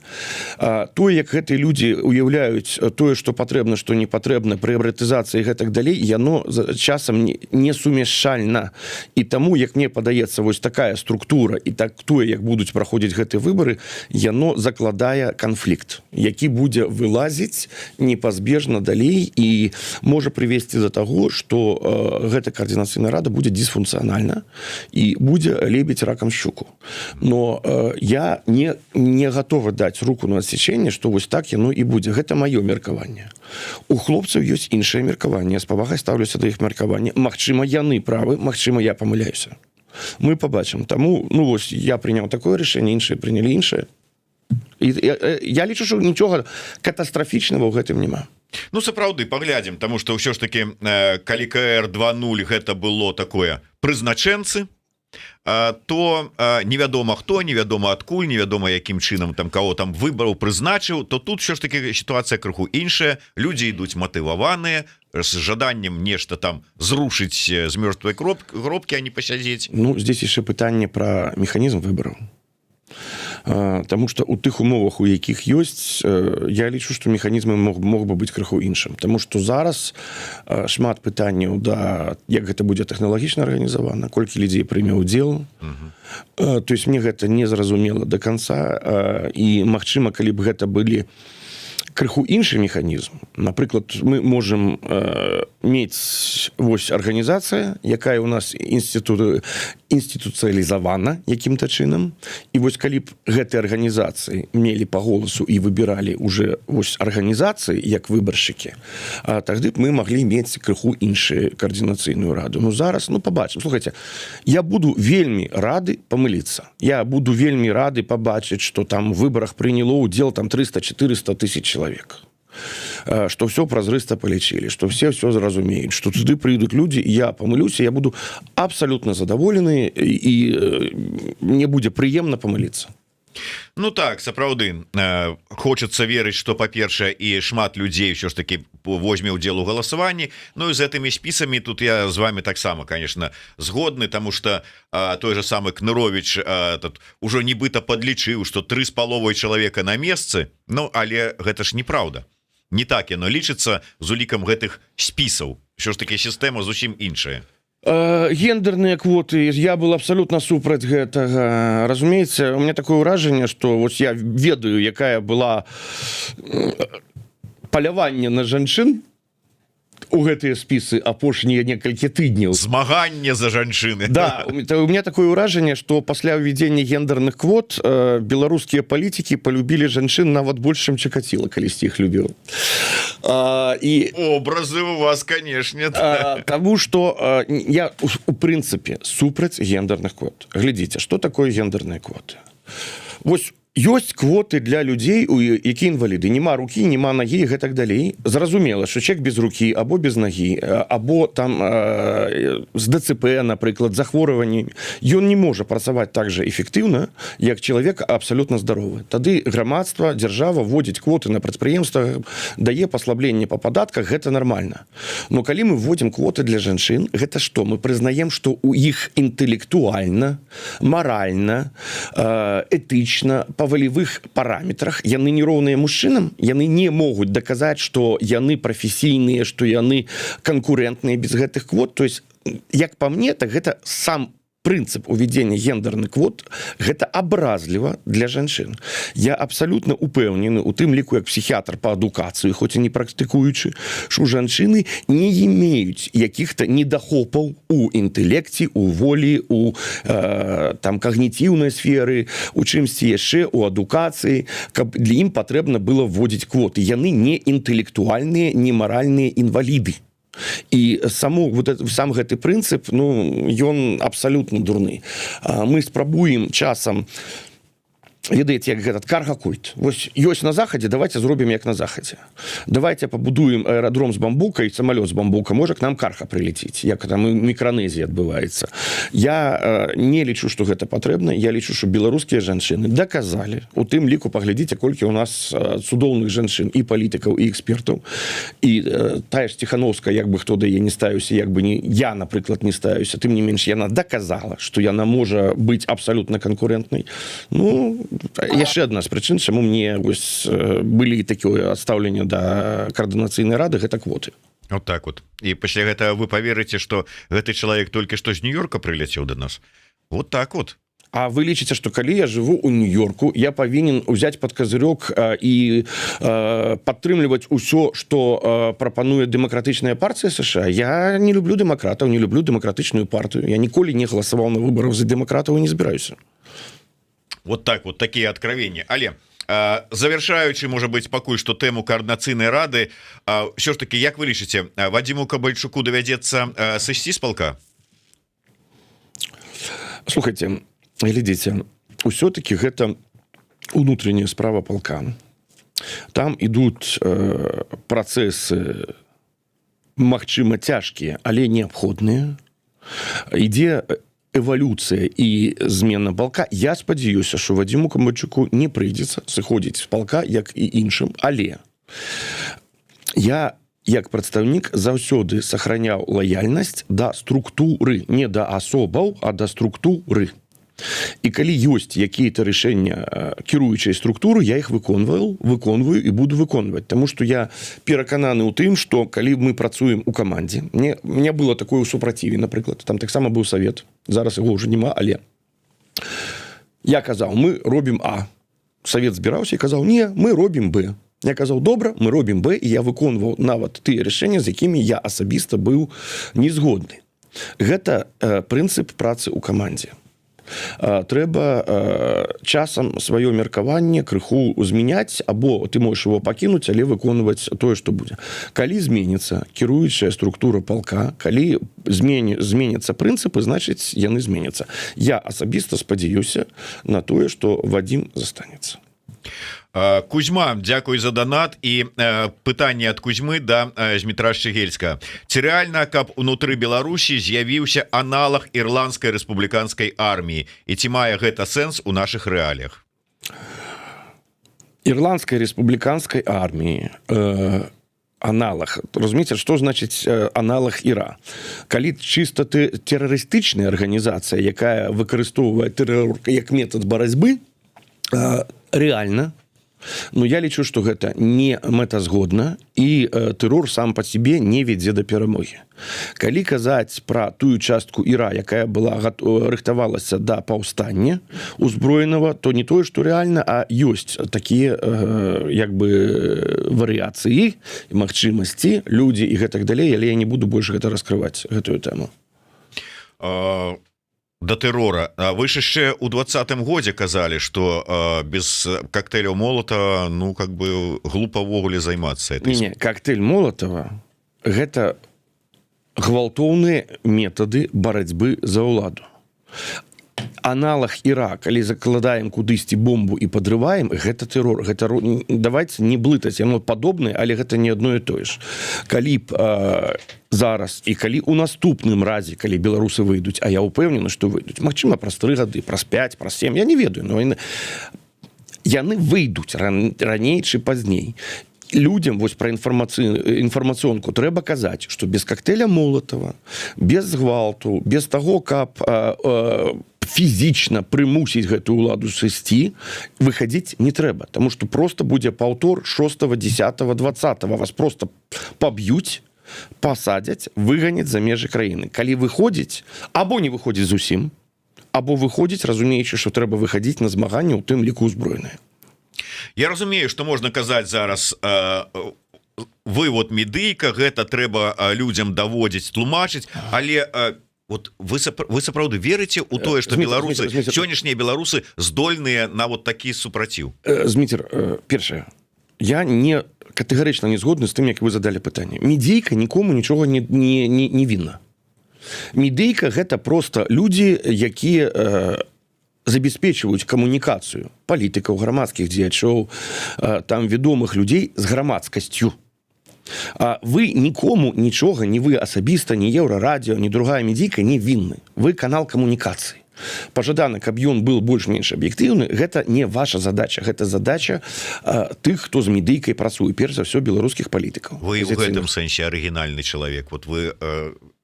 Тое, як гэтыя людзі уяўляюць тое, што патрэбна, што не патрэбна, прыярытызацыі і гэтак далей, яно часам несумяшчальна. І таму, як мне падаецца, вось такая структура і так тое, як будуць праходзіць гэтыя выбары, яно закладае канфлікт, які будзе вылазіць непазбежна далей і можа прывесці да таго, што гэта координацыйная рада будзе дисфункцыянальна і будзе лебедзь ракам щуку. Но я не готова даць руку на адсечэнне, што вось так яно і будзе. Гэта маё меркаванне. У хлопцаў ёсць іншае меркаванне. З павагай стаўлюся да іх меркавання. Магчыма, яны правы, магчыма, я памыляюся. Мы побачым. Таму, ну вось, я прыняў такое рашэнне, іншыя прынялі іншае. І я лічу, што нічога катастрафічнага ў гэтым няма. Ну, сапраўды, паглядзім, таму што ўсё ж такі, калі КР 2.0 гэта было такое прызначэнцы, то невядома хто, невядома адкуль, невядома якім чынам там каго там выбраў, прызначыў, то тут ўсё ж такі сітуацыя крыху іншая, людзі ідуць матываваныя, з жаданнем нешта там зрушыць з мёртвай кропкі, а не пасядзець. Ну, здесь яшчэ пытанне пра механізм выбараў. Таму што ў тых умовах, у якіх ёсць, я лічу, што механізм мог бы быць крыху іншым. Таму што зараз шмат пытанняў да як гэта будзе тэхналагічна арганізавана, колькі людзей прыме ўдзел. То есть мне гэта не зразумела до конца. І магчыма, калі б гэта былі крыху іншы механізм. Напрыклад, мы можам мець вось арганізацыя, якая ў нас інституцыялізавана якім-то чынам. І вось калі б гэтыя арганізацыі мелі па голасу і выбіралі уже вось арганізацыі як выбаршчыкі, тады б мы маглі мець крыху іншую координацыйную раду. Ну зараз, ну побачым. Слухайте, я буду вельмі рады памыліцца. Я буду вельмі рады побачыць, што там в выбарах прыняло ўдзел там 300-400 тысяч человек. Что все празрыста полечили, что все зразумеют, что туды придут люди, и я помылюсь, и я буду абсолютно задоволенный, и мне будет приемно помылиться. Ну так, сапраўды, хочацца верыць, што, па-першае, і шмат людзей ўсё ж такі возьме ўдзел у галасаванні. Ну і з гэтымі спісамі тут я з вами таксама, конечно, згодны, таму што той же самы Кныровіч ужо нібыта падлічыў, што 3,5 чалавека на месцы, ну, але гэта ж неправда. Не так яно лічыцца з улікам гэтых спісаў. Ўсё ж такі сістэма зусім іншая. Гендерныя квоты, я был абсолютно супраць гэтага. Разумеется, у меня такое ўражанне, што вось я ведаю, якая была паляванне на жанчын у гэтыя спісы апошнія некалькі тыдняў. Змаганне за жанчыны. Да, у меня такое ўражанне, што пасля ўвядзення гендерных квот беларускія палітыкі полюбілі жанчын нават больш, чым Чакаціла калісьці іх любіў. І образы у вас, конечно. Таму што я у прынцыпе супраць гендерных квот. Глядзіце, што такое гендерныя квоты? Вось ёсць квоты для людзей, які інваліды, няма рукі, няма нагі і гэтак далей. Зразумела, што чалавек без рукі або без нагі, або там з ДЦП, напрыклад, захворванні, ён не можа працаваць так жа эфектыўна, як чалавек абсалютна здаровы. Тады грамадства, дзяржава вводзіць квоты на прадпрыемствах, дае паслабленне па падатках, гэта нармальна. Но калі мы вводзім квоты для жанчын, гэта што? Мы прызнаем, што ў іх інтэлектуальна, маральна, этычна, па волевых параметрах яны не роўныя мужчынам, яны не могуць даказаць, што яны прафесійныя, што яны канкурэнтныя без гэтых квот. То есть, як па мне, так гэта сам прынцып увядзення гендерных квот, гэта абразліва для жанчын. Я абсалютна упэўнены у тым ліку, як псіхіятр па адукацыі, хоць і не практыкуючы, што жанчыны не имеюць якіх-то недахопаў у інтэлекце, у волі, у там когнітыўнай сферы, у чымсьці яшчэ, у адукацыі, каб для ім патрэбна было вводзіць квоты. Яны не інтэлектуальныя, не маральныя інваліды. І сам гэты прынцып, ну, ён абсалютна дурны. Мы спрабуем часам ведаеце, як этот карга-культ. Вось ёсць на захадзе, давайте зробім як на захадзе. Давайте пабудуем аэрадром з бамбука і самалёт з бамбука, можа к нам карга прилеціць, як там у Мікранезіі адбываецца. Я не лічу, што гэта патрэбна, я лічу, што беларускія жанчыны даказалі, у тым ліку паглядзіце, колькі у нас цудоўных жанчын і палітыкаў, і экспертаў, і тая ж Ціхановская, як бы хто да яе не ставіўся, як бы не я, напрыклад, не ставіўся, тым не менш яна даказала, што яна можа быць абсалютна канкурэнтнай. Ну, яшчэ адна з прычын, чаму мне былі такое адстаўленне да каардынацыйнай рады, гэта квоты. Вот так вот. І пасля гэтага вы паверыце, што гэты чалавек толькі што з Нью-Йорка прыляцеў да нас. Вот так вот. А вы лічыце, што калі я жыву ў Нью-Йорку, я павінен узяць пад казырёк і падтрымліваць усё, што прапануе дэмакратычная партыя США? Я не люблю дэмакратаў, не люблю дэмакратычную партыю. Я ніколі не галасаваў на выбарах за дэмакратаў і не збіраюся. Вот так вот, такие откровения. Але завершаючы, можа быць, пакуль што тэму каардынацыйнай рады, ўсё ж таки, як вы лічыце, Вадзіму Кабальчуку давядзецца сысці з палка? Слухайте, глядзіце, ўсё-таки гэта унутраняя справа палка. Там ідуць працэсы, магчыма, цяжкія, але неабходныя. Ідзе эвалюцыя і змена палка. Я спадзяюся, што Вадзіму Кабальчуку не прыйдзецца сыходзіць з палка, як і іншым, але я, як прадстаўнік, заўсёды сохраняў лаяльнасць да структуры, не да асобаў, а да структуры. І калі ёсць якія-то рашэння кіруючай структуры, я іх выконваю і буду выконваць. Таму што я перакананы ў тым, што калі мы працуем у камандзе, мне было такое ў супраціве, напрыклад, там таксама быў савет, зараз яго ўжо няма, але я казаў, мы робім А. Савет збіраўся і казаў, не, мы робім Б. Я казаў, добра, мы робім Б, і я выконваў нават тыя рашэнні, з якімі я асабіста быў незгодны. Гэта прынцып працы ў камандзе. Трэба часам сваё меркаванне крыху змяняць, або ты можаш его пакінуць, але выконваць тое, што будзе. Калі зменіцца кіруючая структура палка, калі зменяцца прынцыпы, значыць, яны зменяцца. Я асабіста спадзяюся на тое, што Вадзім застанецца. Кузьма, дзякуй за донат. І пытанне ад Кузьмы да Змітра Шчыгельска. Ці рэальна, каб унутры Беларусі з'явіўся аналаг ірландскай рэспубліканскай арміі, і ці мае гэта сэнс у нашых рэаліях? Ірландскай рэспубліканскай арміі аналаг. Разумееце, што значыць аналаг ІРА? Калі чыста тэрарыстычная арганізацыя, якая выкарыстоўвае тэрор як метад барацьбы, рэальна, но я лічу, што гэта не мэтазгодна, і тэрор сам па сябе не вядзе да перамогі. Калі казаць пра тую частку ІРА, якая была рыхтавалася да паўстання узброенага, то не тое, што рэальна, а ёсць такія як бы варыяцыі і магчымасці, людзі і гэтак далей, але я не буду больш гэта раскрываць, гэтую тэму. Да тэрора. Вы ж яшчэ ў 20-м годзе казалі, што без коктейляў Молотава, ну, как бы глупа ўвогуле займацца. Не, коктейль Молотава – гэта гвалтоўныя метады барацьбы за ўладу. Аналаг ІРА, калі закладаем кудысьці бомбу і падрываем, гэта тэрор. Гэта, давайте не блытаць, яно падобнае, але гэта не адно і тое ж. Калі б зараз і калі ў наступным разе, калі беларусы выйдуць, а я ўпэўнены, што выйдуць, магчыма, праз 3 гады, праз 5, праз 7, я не ведаю, но яны выйдуць раней чи пазней. Людям вось пра інфармацыёнку трэба казаць, што без коктейля Молотава, без гвалту, без таго, каб фізічна прымусіць гэтую ўладу сысці, выхадзіць не трэба, таму што проста будзе паўтор 6, 10, 20. Вас проста паб'юць, пасадзяць, выганяць за межы краіны. Калі выходзіць, або не выходзіць зусім, або выходзіць, разумеючы, што трэба выхадзіць на змаганне, у тым ліку ўзброеныя. Я разумею, што можна казаць зараз вывод медыйка, гэта трэба людзям даводзіць, тлумачыць, але вот вы сапраўды верыце ў тое, што беларусы, сённяшнія беларусы здольныя на вот такі супраціў? Зміцер, першае, я не катэгарычна не згодны з тым, як вы задалі пытанне. Медыйка нікому нічога не вінна. Медыйка гэта проста людзі, якія забяспечваюць камунікацыю палітыкаў, грамадскіх дзеячоў, там вядомых людзей з грамадскасцю. Вы нікому нічога, ні вы асабіста, ні Еўрарадіо, ні другая медійка не вінны. Вы канал камунікацыі. Пажадана, каб ён был больш-менш аб'ектыўны, гэта не ваша задача, гэта задача тых, хто з медыйкай працуе, перш за ўсё беларускіх палітыкаў. Вы ў гэтым сэнсе арыгінальны чалавек. Вот вы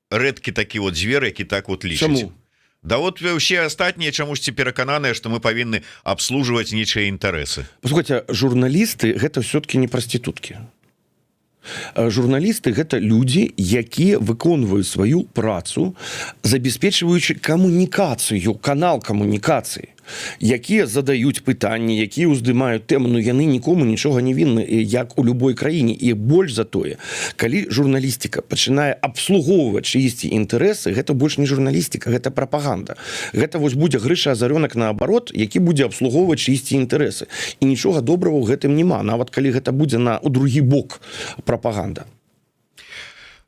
рэдкі такі вот звер, які так вот лічыць. Чаму? Да вот ўсе астатнія чамусьці перакананыя, што мы павінны абслужваць нечыя інтарэсы. Паслухайце, журналісты гэта ўсё-таки не прастытуткі. Журналісты гэта людзі, якія выконваюць сваю працу, забяспечваючы камунікацыю, канал камунікацыі, якія задаюць пытанні, якія ўздымаюць тэму, но яны нікому нічога не вінны, як у любой краіне. І больш за тое, калі журналістыка пачынае абслугоўваць чыйсьці інтарэсы, гэта больш не журналістыка, гэта прапаганда. Гэта вось будзе Грыша Азарёнак наабарот, які будзе абслугоўваць чыйсьці інтарэсы. І нічога добрага ў гэтым няма, нават калі гэта будзе у другі бок прапаганда.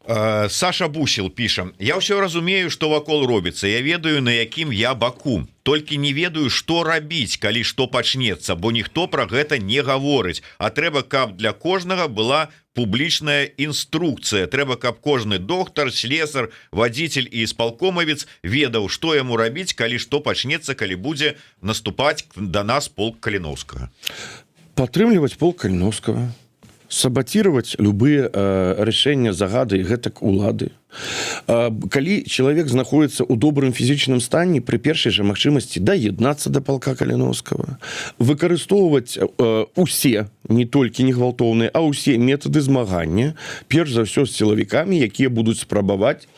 Саша Бусел піша: я ўсё разумею, што вакол робіцца, я ведаю, на якім я баку, толькі не ведаю, што рабіць, калі што пачнецца, бо ніхто пра гэта не гаворыць, а трэба, каб для кожнага была публічная інструкцыя, трэба, каб кожны доктар, слесар, вадзіцель і испалкомавец ведаў, што яму рабіць, калі што пачнецца, калі будзе наступаць да нас полк Каліновскага. Падтрымліваць полк Каліновскага, сабатировать любые рашэння, загады і гэтак улады. Калі чалавек знаходіцца ў добрым фізічным стане, пры першай жа магчымасці даеднацца да палка Каліновскага, выкарыстоўваць усе, не толькі не гвалтоўныя, а ўсе метады змагання, перш за ўсё з сілавікамі, якія будуць спрабаваць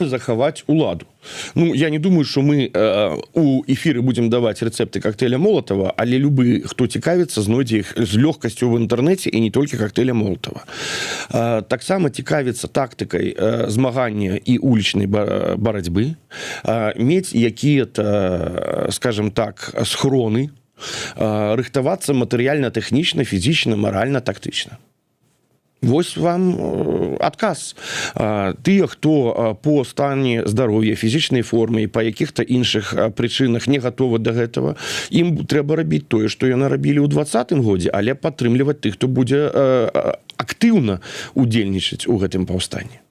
захаваць уладу. Ну, я не думаю, што мы у эфіры будзем даваць рэцэпты коктейля Молотова, але любы, хто цікавіцца, знойдзе іх з лёгкасцю в інтэрнэце і не толькі коктейля Молотова. Таксама цікавіцца тактыкай змагання і улічнай барацьбы, мець якія-то, скажем так, схроны, рыхтавацца матэрыяльна-тэхнічна, фізічна, маральна, тактычна. Вось вам адказ. Тыя, хто по стане здароўя, фізічнай формы і па якіх-то іншых прычынах не гатовы да гэтага, ім трэба рабіць тое, што яны рабілі ў 2020 годзе, але падтрымліваць тых, хто будзе актыўна удзельнічаць у гэтым паўстанні.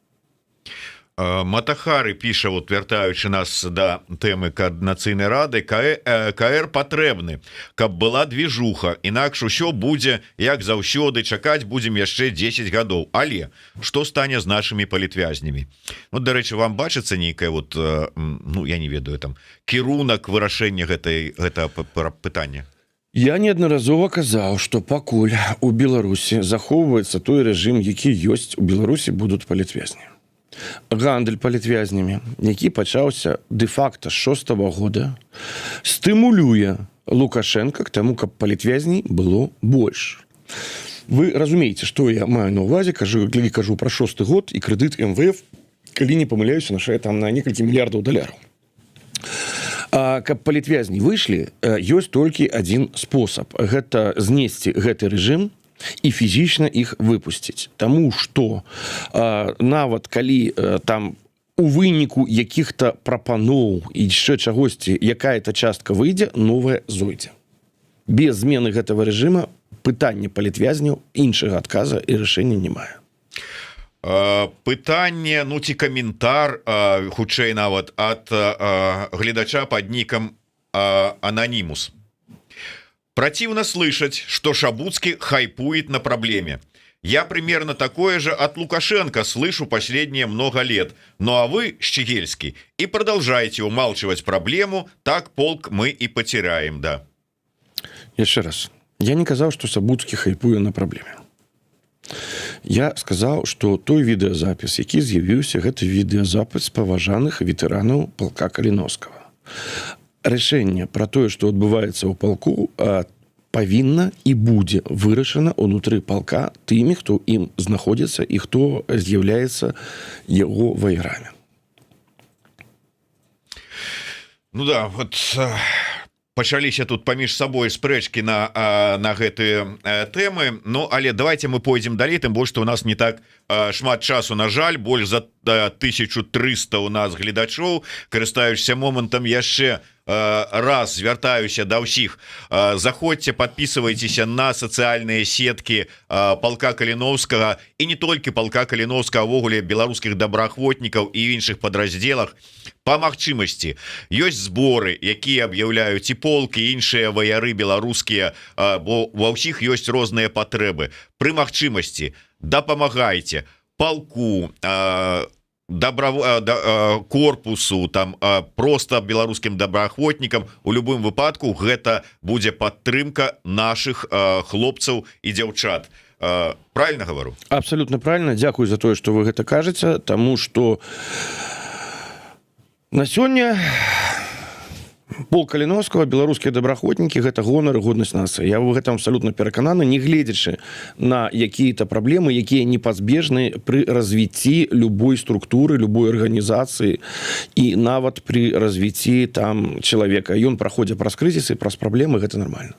Матахары піша, вот вяртаючы нас да тэмы Координацыйнай рады, КР патрэбны, каб была движуха, інакш усё будзе як заўсёды, чакаць будзем яшчэ 10 гадоў. Але што стане з нашымі палітвязнямі? Ну, дарэчы, вам бачыцца нейкае вот, ну, я не ведаю, там кірунак вырашэння гэтага пытання? Я неаднаразова казаў, што пакуль у Беларусі захоўваецца той рэжым, які ёсць, у Беларусі будуць палітвязні. Гандаль палітвязнямі, які пачаўся дэ-факта з 6-го года, стымулюе Лукашенка к таму, каб палітвязней было больш. Вы разумееце, што я маю на ўвазе, калі кажу пра 6-й год і крэдыт МВФ, калі не памыляюся, нашае там на некалькі мільярдаў даляраў. Каб палітвязней выйшлі, ёсць толькі адзін спосаб. Гэта знесці гэты рэжым і фізічна іх выпусціць. Таму што нават калі там у выніку якіх-то прапаноў і яшчэ чагосьці якая-то частка выйдзе, новая зойдзе. Без змены гэтага рэжыма пытання палітвязняў іншага адказа і рашэння не мае. Пытанне, ну ці каментар, хутчэй нават ад гледача пад нікам Анонимус. Противно слышать, что Шабуцкий хайпует на проблеме. Я примерно такое же от Лукашенко слышу последние много лет. Ну а вы, Щегельский, и продолжайте умалчивать проблему, так полк мы и потеряем, да. Еще раз. Я не казал, что Шабуцкий хайпуе на проблеме. Я сказал, что той відэазапіс, які з'явіўся, гэта відэазапіс паважаных ветэранаў полка Каліновскага. Рашэнне пра тое, што адбываецца ў палку, павінна і будзе вырашана ўнутры палка тымі, хто ім знаходзіцца і хто з'яўляецца яго ваяграмі. Ну да, вот пачаліся тут паміж сабой спрэчкі на гэтыя тэмы. Ну, але давайте мы пойдзем далей, тым больш, што у нас не так шмат часу, на жаль, больш за 1300 у нас гледачоў. Карыстаючыся момантам, яшчэ раз звяртаюся да ўсіх, заходзьце, подписывайтеся на сацыяльныя сеткі полка Каліновскага, і не толькі полка Каліновскага, увогуле беларускіх добраахвотнікаў і іншых падраздзелах. По магчымасці ёсць зборы, якія аб'яўляюць і полкі, іншыя ваяры беларускія, бо ва ўсіх ёсць розныя патрэбы. Пры магчымасці дапамагайце полку, корпусу, там просто беларускім добраахвотнікам. У любым выпадку гэта будзе падтрымка наших хлопцаў і дзяўчат. Правильно говорю? Абсолютно правильно. Дзякую за тое, што вы гэта кажаце, таму што на сёння полк Каліновскага, беларускія добраахвотнікі — гэта гонар і годнасць нацыі. Я в гэтым абсолютно перакананы, не гледзячы на якія-то праблемы, якія непазбежны пры развіцці любой структуры, любой арганізацыі і нават пры развіцці там чалавека. Ён праходзіць праз крызісы, праз праблемы, гэта нармальна.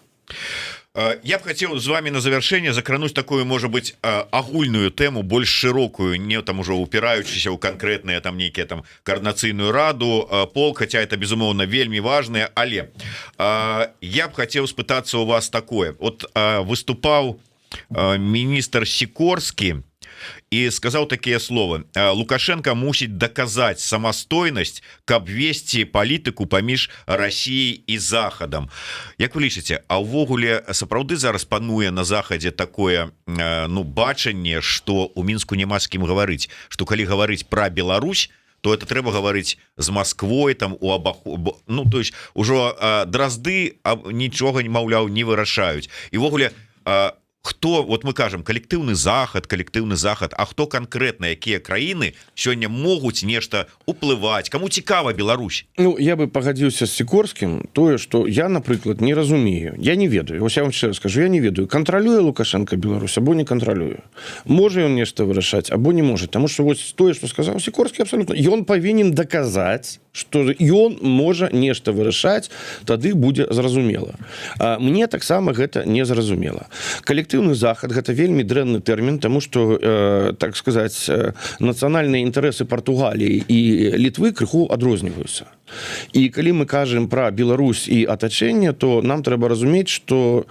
Я б хотел з вами на завершение закрануть такую, может быть, агульную тему, больш широкую, не там уже упирающуюся ў конкретные там нейкія там координацыйную раду, полк, хотя это безумоўно вельмі важное, але я б хотел спытацца у вас такое. Вот выступал министр Сикорский і сказаў такія словы: Лукашенко мусіць даказаць самастойнасць, каб весці палітыку паміж Расіяй і Захадам. Як вы лічыце, а ўвогуле сапраўды зараз пануе на Захадзе такое бачанне, што ў Мінску няма з кім гаварыць, што калі гаварыць пра Беларусь, то это трэба гаварыць з Москвой, там у то есть ужо дразды нічога, маўляў, не вырашаюць. І ўвогуле хто, вот мы кажам, калектыўны захад, а хто канкрэтна, якія краіны сёння могуць нешта уплываць, каму цікава Беларусь? Я бы пагадзіўся з Сікорскім тое, што я, напрыклад, не разумею, я не ведаю, вось я вам шчыра скажу, я не ведаю, кантралюе Лукашенко Беларусь або не кантралюе, можа ён нешта вырашаць або не можа, таму што вось тое, што сказаў Сікорскі, абсолютно, ён павінен даказаць, што ён можа нешта вырашаць, тады будзе зразумела. Мне таксама гэта не зразумела. Калектыўны захад — гэта вельмі дрэнны тэрмін, таму што, так сказаць, нацыянальныя інтарэсы Партугаліі і Літвы крыху адрозніваюцца. І калі мы кажам пра Беларусь і атачэнне, то нам трэба разумець, што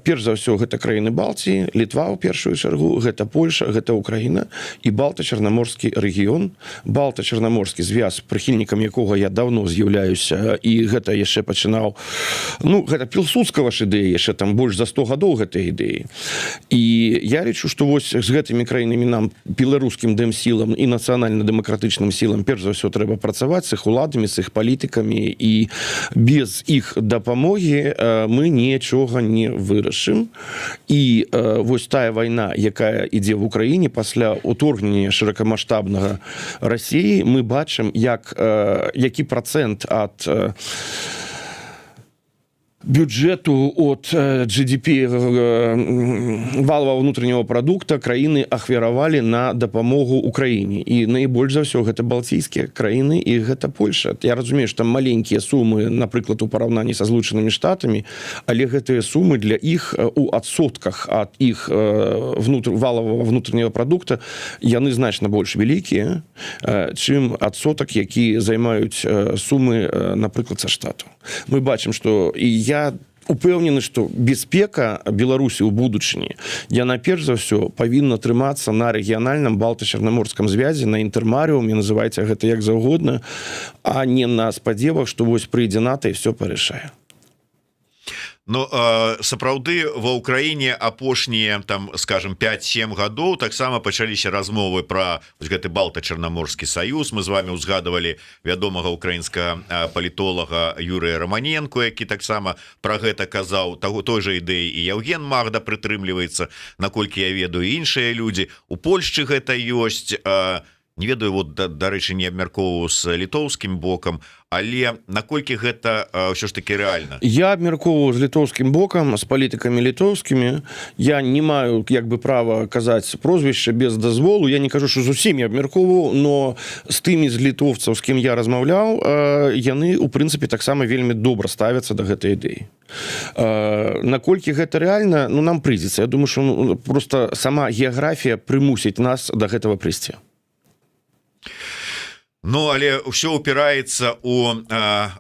перш за ўсё гэта краіны Балтіі, Літва ў першую чаргу, гэта Польша, гэта Украіна і балта-чарнаморскі рэгіён. Балта-чарнаморскі звяз, прыхільнікам якога я давно з'яўляюся, і гэта яшчэ пачынаў, гэта Пілсудскага ж ідэя, яшчэ там больш за 100 гадоў гэтай ідэі. І я лічу, што вось з гэтымі краінамі нам, беларускім дэмсілам і нацыянальна-дэмакратычным сілам, перш за ўсё трэба працаваць з іх уладамі, з іх палітыкамі, і без іх дапамогі мы нічога не вырашым. І вось тая вайна, якая ідзе в Украіне пасля уторгнення шырокамаштабнага Расіі, мы бачым, які працэнт ад бюджету от GDP валового внутреннего продукта краіны ахвяравалі на дапамогу Украіне. І найбольш за ўсё гэта балтійскія краіны і гэта Польша. Я разумею, што там маленькія сумы, напрыклад, у параўнанні са Злучанымі Штатамі, але гэтыя сумы для іх у адсотках ад іх валового внутреннего продукта яны значна больш вялікія, чым адсотак, які займаюць сумы, напрыклад, са Штатаў. Мы бачым, што я упэўнены, што бяспека Беларусі ў будучыні, яна перш за ўсё павінна трымацца на рэгіянальным балта-чарнаморскім звязе, на інтэрмарыуме, называйце гэта як заўгодна, а не на спадзевах, што вось прыйдзе НАТО і все парашае. Ну, сапраўды ва ўкраіне апошнія, там, скажем, 5-7 гадоў таксама пачаліся размовы пра гэты балта-чарнаморскі саюз. Мы з вами узгадывалі вядомага украінскага палітолага Юрыя Романенко, які таксама пра гэта казаў. Той жа ідэі і Яўген Магда прытрымліваецца, наколькі я ведаю, іншыя людзі. У Польшчы гэта ёсць. Не ведаю, вот, дарэчы, не абмяркоўваў з літоўскім бокам, але наколькі гэта ўсё ж таки рэальна? Я абмяркоўваў з літоўскім бокам, з палітыкамі літоўскімі. Я не маю права казаць прозвішча без дазволу. Я не кажу, што зусім я абмяркоўваў, но з тымі з літоўцаў, з кім я размаўляў, яны, у прынцыпе, таксама вельмі добра ставяцца да гэтай ідэі. Наколькі гэта рэальна, нам прыйдзецца. Я думаю, што просто сама геаграфія прымусіць нас да гэтага прыйсці. Ну, але ўсё упираецца у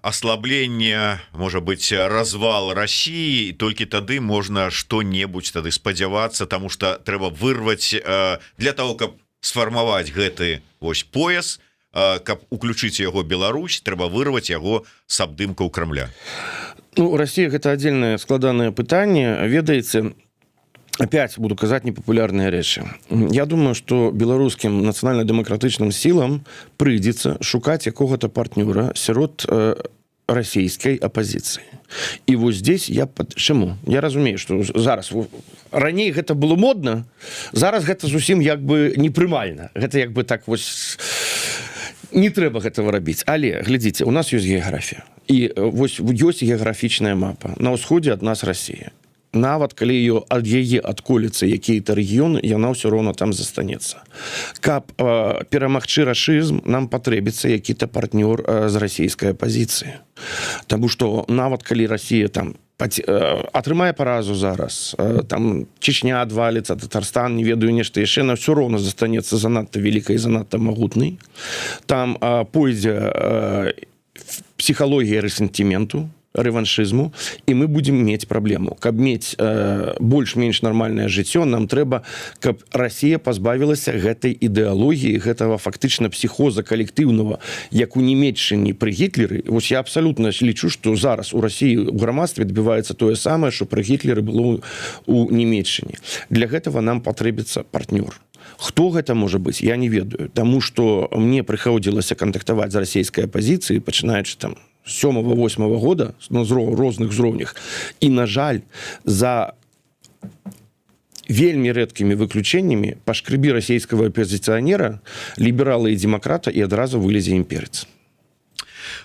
аслабленне, можа быть, развал России, толькі тады можна што-небудзь тады спадзявацца, тому что трэба вырваць для того, каб сфармаваць гэты вось пояс, каб уключыць яго Беларусь, трэба вырваць яго с абдымкаў Крамля. Ну, Россия гэта отдельное складанае пытанне, ведаеце, опять буду казаць непопулярные речи. Я думаю, что белорусским национально-демократычным силам прыйдзецца шукаць якога-то партнёра сярод российской оппозиции. И вот здесь я чаму? Я разумею, что зараз раней гэта было модно, зараз гэта зусім як бы непрымальна. Гэта як бы так вось не трэба гэтага рабіць. Але глядзіце, у нас ёсць геаграфія. І вось ёсць геаграфічная мапа. На ўсходзе ад нас Россия. Нават калі ад яе адколіцца які-то рэгіёны, яна ўсё роўна там застанецца. Каб перамагчы рашызм, нам патрэбіцца які-то партнёр з расійскай апазіцыі. Таму што нават калі Расія там атрымае паразу зараз, там Чечня адваліцца, Татарстан, не ведаю нешта яшчэ, на ўсё роўна застанецца занадта вялікай, занадта магутнай. Там пойдзе псіхалогія рэсентыменту, рэваншызму, і мы будзем мець праблему. Каб мець больш-менш нармальнае жыццё, нам трэба, каб Расія пазбавілася гэтай ідэалогіі, гэтага фактычна псіхоза калектыўнага, як у Нямецчыне пры Гітлеры. Вось я абсалютна лічу, што зараз у Расіі у грамадстве адбіваецца тое самае, што пры Гітлеры было у Нямецчыне. Для гэтага нам патрэбіцца партнёр. Хто гэта можа быць, я не ведаю, таму што мне прыходзілася кантактаваць з расійскай апазіцыяй, пачынаючы там 7-8 года на розных узроўнях. І, на жаль, за вельмі рэдкімі выключэннямі па шкрыбе расійскага апозіцыянера ліберала і демакрата і адразу вылезе імперец.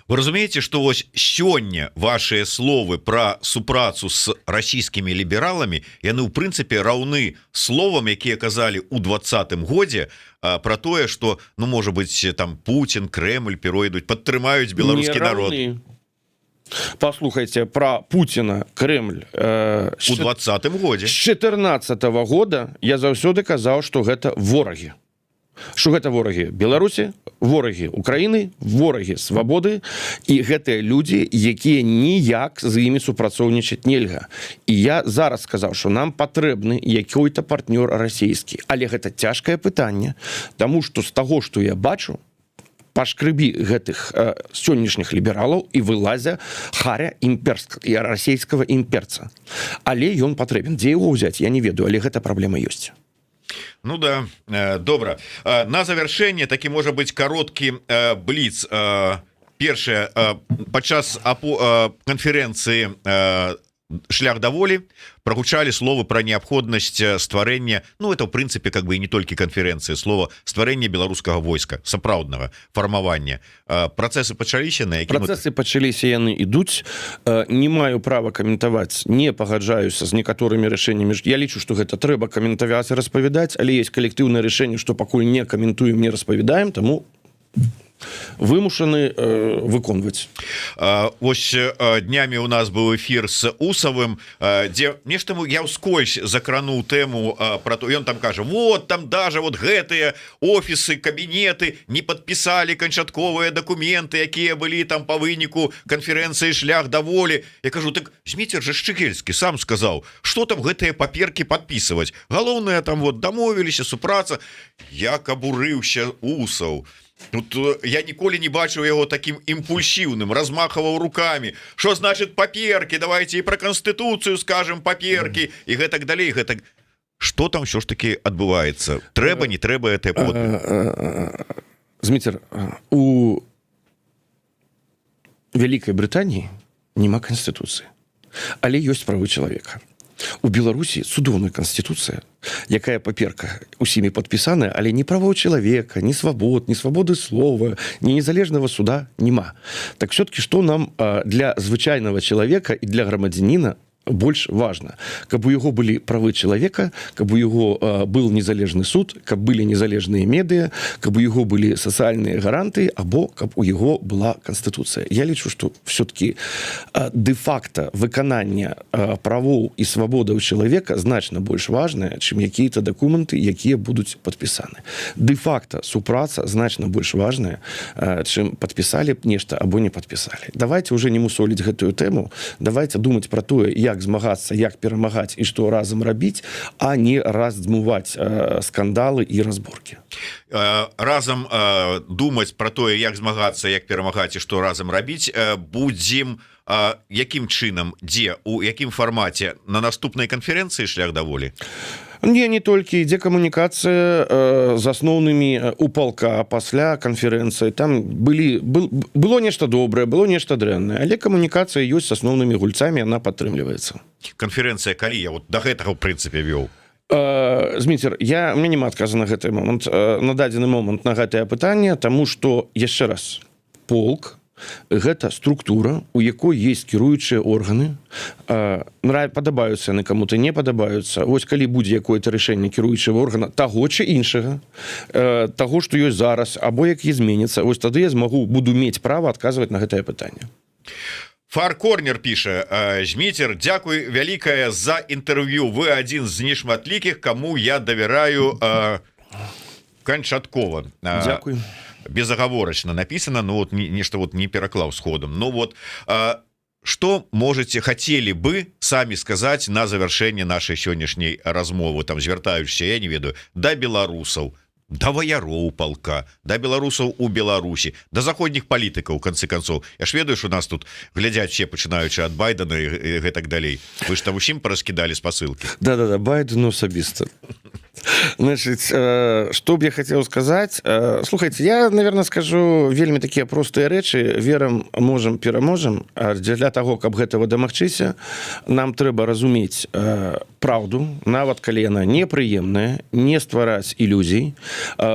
Вы разумееце, што вось сёння вашыя словы пра супрацу з расійскімі лібераламі, яны ў прынцыпе раўны словам, якія казалі ў 20-м годзе пра тое, што, ну, можа быць, там Путін, Крэмль перайдуць, падтрымаюць беларускі народ. Послухайте, про Путина, Кремль у 20-м годзе з 14-го года я заўсёды казаў, што гэта ворагі. Што гэта ворагі Беларусі, ворагі Украіны, ворагі свабоды, і гэтыя людзі, якія ніяк з імі супрацоўнічаць нельга. І я зараз сказаў, што нам патрэбны якой-то партнёр расійскі. Але гэта цяжкае пытанне, таму што з таго, што я бачу, па шкрыбі гэтых сённяшніх лібералаў і вылазя харя расійскага імперца. Але ён патрэбен. Дзе яго ўзяць, я не ведаю, але гэта праблема ёсць. Ну да, добра. На завяршэнне такі можа быць кароткі бліц. Першае, падчас канферэнцыі «Шлях да волі» прогучалі словы пра неабходнасць стварэння, ну это в прынцыпе как бы і не толькі канферэнцыі, слова стварэння беларускага войска, сапраўднага фармавання. Працэсы пачаліся, на якім... Працэсы пачаліся, яны ідуць. Не маю права каментаваць, не пагаджаюся з некаторымі рашэннямі. Я лічу, што гэта трэба каментаваць і распавядаць, але есть калектыўнае рашэнне, што пакуль не каментуем, не распавядаем, таму вымушаны выконваць. Ось днямі у нас быў эфір з Усавым, дзе нешта я ўскользь закрануў тэму про то, ён там кажа, вот там даже вот гэтыя офісы, кабінеты не падпісалі канчатковыя дакументы, якія былі там па выніку канферэнцыі «Шлях да волі». Я кажу, так Зміцер же Шчыгельскі сам сказаў, што там гэтыя паперкі падпісваць. Галоўнае там вот дамовіліся, супраца. Як абурыўся Усаў. Тут я ніколі не бачыў яго таким імпульсіўным, размахаваў руками. Што значит паперкі? Давайте і пра канстытуцыю скажем паперкі і гэтак далей, гэтак. Што там ўсё ж таки адбываецца? Трэба, не трэба гэтае подпіс? Зміцер, у Вялікай Брытаніі няма канстытуцыі, але ёсць правы чалавека. У Беларусі цудоўная канстытуцыя, якая паперка усімі падпісаная, але ні правоў чалавека, ні свабод, ні свабоды слова, ні незалежнага суда няма. Так все-таки што нам для звычайнага чалавека і для грамадзяніна больш важна, каб у яго былі правы чалавека, каб у яго был незалежны суд, каб былі незалежныя медыа, каб у яго былі сацыяльныя гаранты, або каб у яго была канстытуцыя. Я лічу, што все-таки дэ-факта выканання правоў і свабодаў чалавека значна больш важная, чым якія-то дакументы, якія будуць падпісаны. Дэ-факта супраца значна больш важная, чым падпісалі б нешта або не падпісалі. Давайте уже не мусоліць гэтую тэму, давайте думаць пра тое, як змагацца, як перамагаць і што разам рабіць, а не раздзьмуваць скандалы і разборкі. Разам думаць пра тое, як змагацца, як перамагаць і што разам рабіць, будзем якім чынам, дзе, у якім фармаце, на наступнай канферэнцыі шлях да волі? Не толькі ідзе камунікацыя з асноўнымі у палка пасля канферэнцыі. Там было нешта добрае, было нешта дрэннае, але камунікацыя ёсць з асноўнымі гульцамі, яна падтрымліваецца. Канферэнцыя калі? Я вот да гэтага ў прынцыпе вёў. Зміцер, у мяне няма адказу на гэты момант, на дадзены момант на гэтае пытанне, таму што, яшчэ раз, полк гэта структура, у якой есть кіруючыя органы, падабаюцца яны каму-то, не падабаюцца. Вось калі будзе якое-то рашэнне кіруючага органа таго ці іншага, таго, што ёсць зараз, або які зменіцца, вось тады я буду мець права адказваць на гэтае пытанне. Фаркорнер піша: Зміцер, дзякуй вялікае за інтэрв'ю, вы адзін з нешматлікіх, каму я давяраю канчаткова. Дзякуй. Безагаворачна написано, но вот нешта вот не пераклаў сходом. Ну вот, что можете, хотели бы самі сказаць на завяршэнне нашай сённяшняй размовы, там звяртаючыся, я не ведаю, да беларусаў, да ваяроў палка, да беларусаў у Беларусі, да заходніх палітыкаў, у канцы канцоў. Я ж ведаю, што нас тут глядзяць все, пачынаючы ад Байдена і гэтак далей. Вы ж там усім параскідалі спасылкі. Да, Байдену асабіста. Значит, что б я хотел сказать? Слухайте, я, наверное, скажу вельмі такія простыя рэчы. Верам, можам, пераможам. Для таго, каб гэтага дамагчыся, нам трэба разумець праўду, нават калі яна непрыемная, не ствараць ілюзій,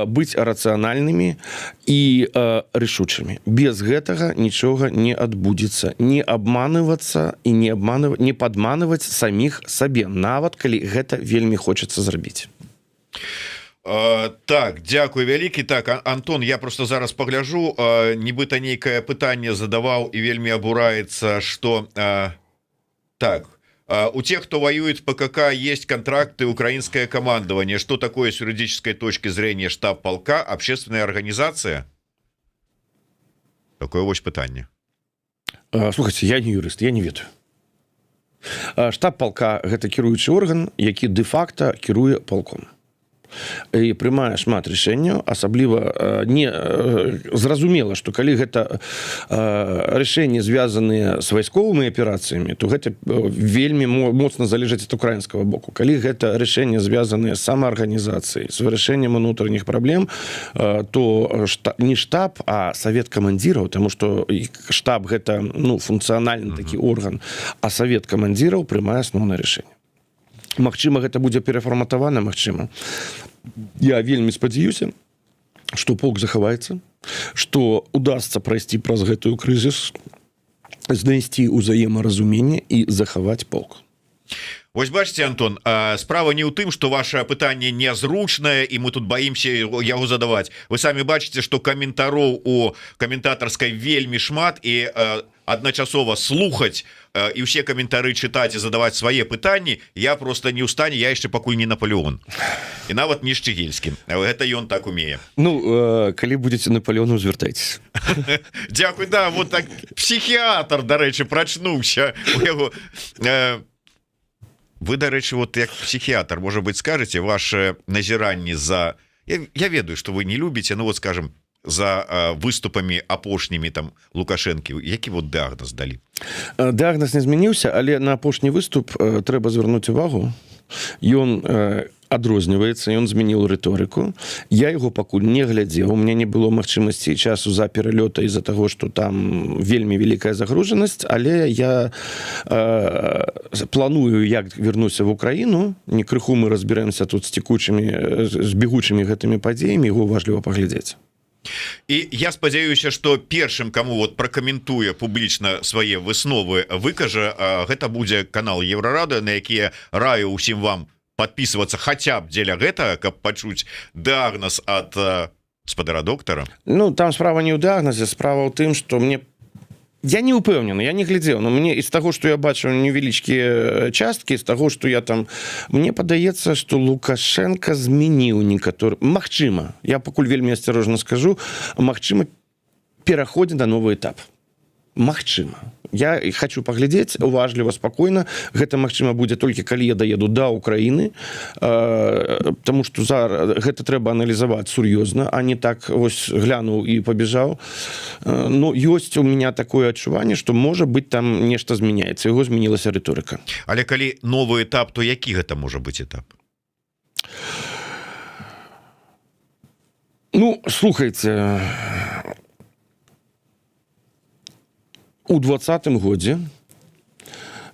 быць рацыянальнымі і рашучымі. Без гэтага нічога не адбудзецца. Не абманывацца і не падманываць саміх сабе, нават калі гэта вельмі хочацца зрабіць. Так, дзякуй вялікі. Так, Антон, я просто зараз пагляжу, нібыта нейкае пытанне задаваў і вельмі абураецца, что так, у тех, кто воюет в ПКК, есть контракты, украинское командование. Что такое с юридической точки зрения штаб полка, общественная организация? Такое вот пытанне. Слухайте, я не юрист, я не ведаю. Штаб полка – гэта кіруючы орган, які дэ-факта кіруе полком. І прымае шмат рашэнняў, асабліва не зразумела, што калі гэта рашэнні звязаныя з вайсковымі аперацыямі, то гэта вельмі моцна залежыць ад украінскага боку. Калі гэта рашэнні звязаныя з самаарганізацыяй, з вырашэннем унутраных праблем, то не штаб, а савет камандзіраў, таму што штаб гэта функцыянальны такі орган, а савет камандзіраў прымае асноўнае рашэнне. Магчыма, гэта будзе перафарматавана, магчыма. Я вельмі спадзяюся, што полк захаваецца, што удасца прайсці праз гэтую крызіс, знайсці ўзаемаразуменне і захаваць полк. Вось бачыце, Антон, справа не ў тым, што ваше пытанне нязручнае і мы тут баімся яго задаваць. Вы самі бачыце, што каментароў у каментатарскай вельмі шмат і адначасова слухаць і ўсе каментары чытаць і задаваць свае пытанні я просто не ў стане, я яшчэ пакуль не Наполеон і нават не Шчыгельскі. Гэта ён так умее. Калі будзеце Наполеону, звяртайцеся. Дзякуй. Да, вот так псіхіатр, дарэчы, прачнуўся у яго. Вы, дарэчы, вот як псіхіатр, можа быць, скажаце ваше назіранні за... Я ведаю, што вы не любіце, ну вот скажем, за выступамі апошнімі там Лукашэнкі, які вот дыагноз далі? Дыагноз не змяніўся, але на апошні выступ трэба звярнуць увагу. Ён адрозніваецца, ён змяніў рыторыку. Я яго пакуль не глядзеў, у меня не было магчымасці часу за пералёта з-за таго, што там вельмі вялікая загружанасць, але я планую, як вернуся в Украіну, не крыху мы разбірэмся тут з бегучымі гэтымі падзеямі, яго важліва паглядзець. І я спадзяюся что першым кому вот пракаментуе публічна свае высновы выкажа гэта будзе канал Еврорада на якія раю усім вам подписываться хотя б дзеля гэтага каб пачуць дыагноз от спадара доктара. Ну там справа не ў дыагнозе, справа ў тым что мне я не упэўнены, я не глядзеў, но мне из таго что я бачу невялічкія часткі, з таго что я там мне падаецца что Лукашенко змяніў некаторы Магчыма, я пакуль вельмі асцярожна скажу, магчыма пераходзе на новы этап. Магчыма, я хочу паглядзець уважліва спакойна, гэта магчыма будзе толькі калі я даеду да Украіны, потому что зараз гэта трэба аналізаваць сур'ёзна, а не так вось глянуў і пабежаў. Но ёсць у меня такое адчуванне, что можа быть там нешта змяняецца, яго змянілася рыторыка. Але калі новы этап, то які гэта можа быць этап? Ну слухайте, у 2020 годзе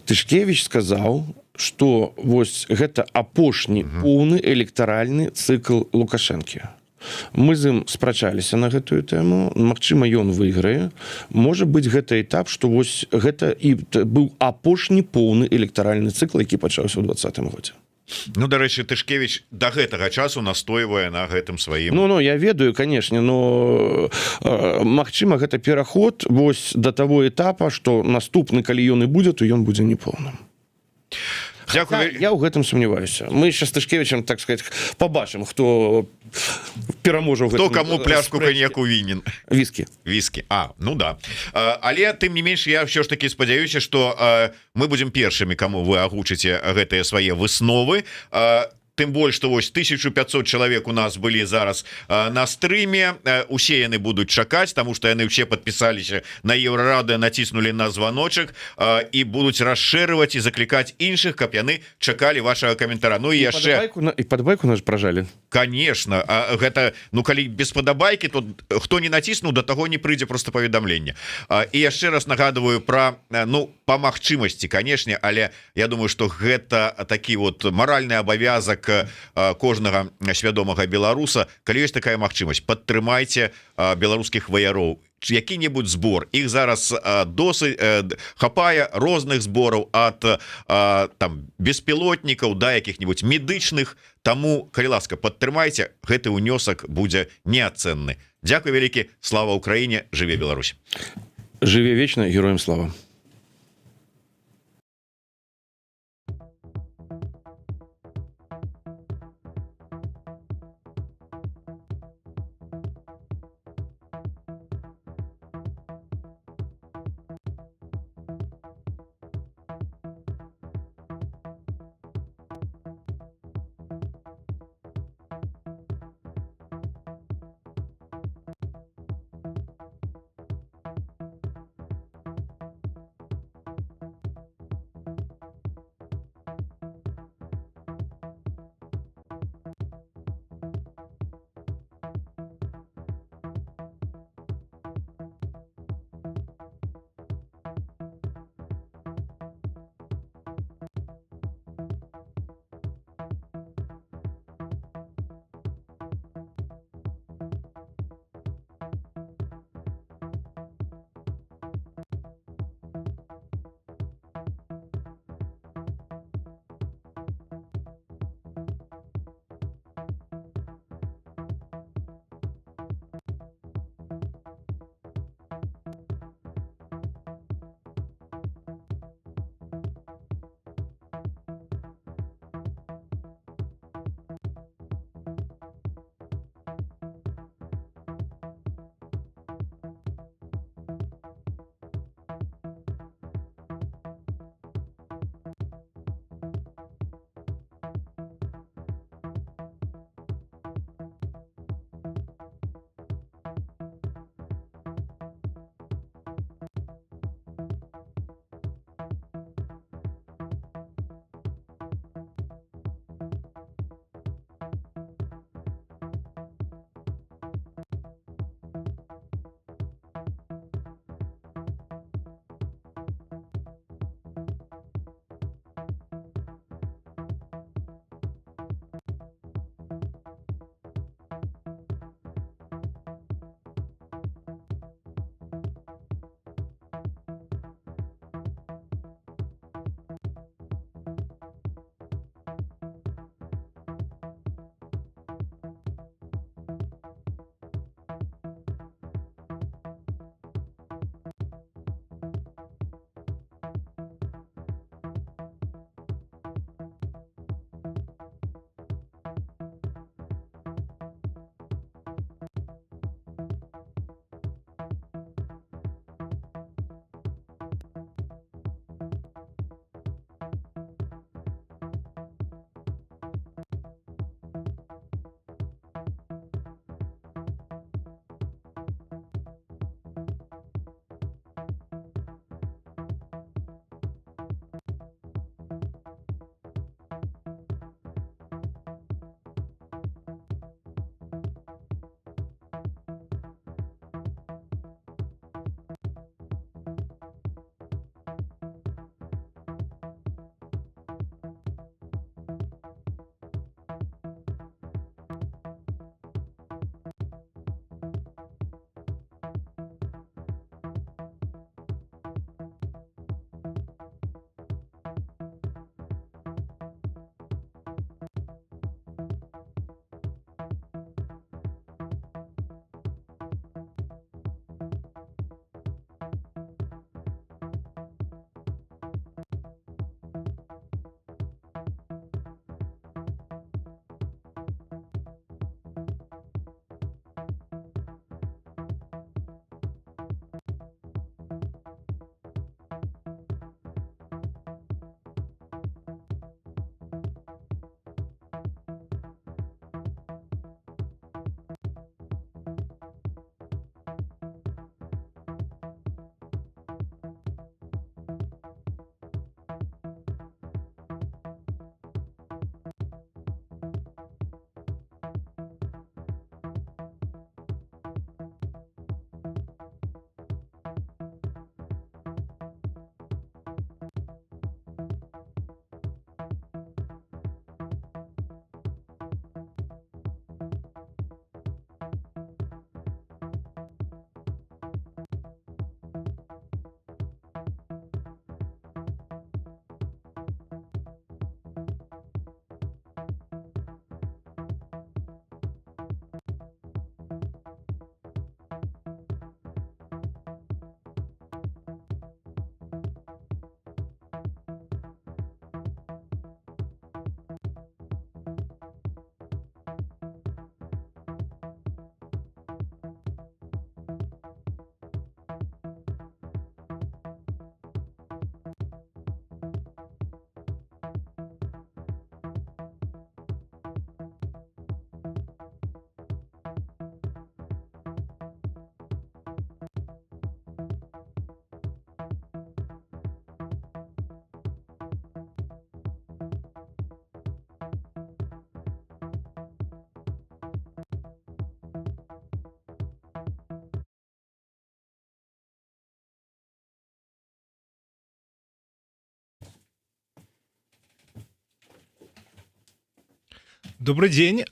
Тышкевич сказаў, што вось гэта апошні поўны электаральны цыкл Лукашэнкі. Мы з ім спрачаліся на гэтую тэму, магчыма ён выйграе, можа быць гэта этап, што вось гэта і быў апошні поўны электаральны цыкл, які пачаўся ў 2020 годзе. Ну дарэчы, Тышкевич да гэтага часу настойвае на гэтым сваім. Ну я ведаю, канешне, но магчыма гэта пераход вось да таго этапа, што наступны калі ён і будзе, то ён будзе непоўным. Дякую. Я ў гэтым сумняваюся. Мы ще з Тышкевичем, так сказать, побачым, хто пераможа ў гэтым. Хто каму пляшку коньяку вінен. Віскі. Ну да. Але тым не менш я ўсё ж таки спадзяюся, што мы будзем першымі, каму вы агучыце гэтыя свае высновы. Тым больш, што вось 1500 чалавек у нас былі зараз на стрыме, усе яны будуць чакаць, таму што яны ўсе падпісаліся на Еўрарада, націснулі на званочак і будуць расшырваць і заклікаць іншых, каб яны чакалі вашага каментара. Ну і яшчэ і падабайку наш пражалі. Конечно, гэта ну калі без падабайкі, то хто не націснуў, да таго не прыйдзе просто паведамленне. І яшчэ раз нагадываю про ну по магчымасці, канешне, але я думаю, что гэта такі вот маральны абавязак кожнага свядомага беларуса. Калі ёсць такая магчымасць, падтрымайце беларускіх ваяроў, які-небудзь збор. Іх зараз досыць хапае розных збораў ад там беспілотнікаў да якіх-небудзь медычных. Таму калі ласка, падтрымайце, гэты ўнёсак будзе неацэнны. Дзякуй вялікі, слава Украіне, жыве Беларусь. Жыве вечна, героям слава. Добрый день.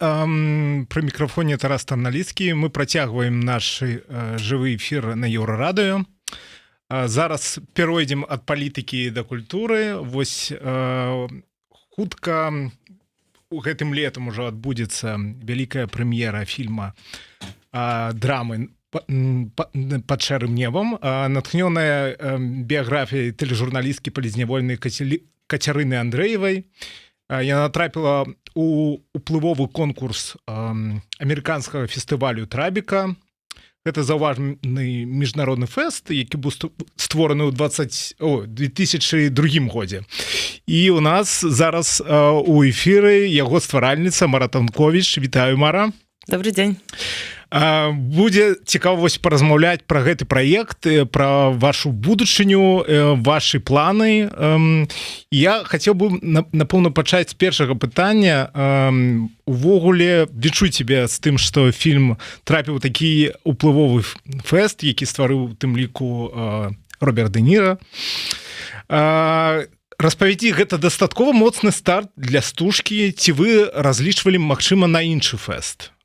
При микрофоне Тарас Тарналіцкі. Мы працягваем наш жывы эфир на Еўрарадыё. Зараз перайдзем ад палітыкі да культуры. Вось хутка гэтым летам ужо адбудзецца вялікая прэм'ера фільма драмы «Под шэрым небам», натхнёная біяграфіяй тэлежурналісткі палізнявольнай Кацярыны Андрэевай. Яна трапіла у уплывовы конкурс амерыканскага фестывалю «Трабіка». Гэта заўважны міжнародны фэст, які быў створаны ў 2002 годзе. І у нас зараз у эфіры яго стваральніца Мара Танковіч. Вітаю, Мара. Добрый день. Будзе цікава вось паразмаўляць пра гэты праект, пра вашу будучыню, вашы планы. Я хацеў бы, напэўна, пачаць з першага пытання. Увогуле, лічу цябе з тым, што фільм трапіў у такі уплывовы фэст, які стварыў у тым ліку Роберт Дэ Ніра. Распавядзі, гэта дастаткова моцны старт для стужкі, ці вы разлічвалі, магчыма, на іншы фэст?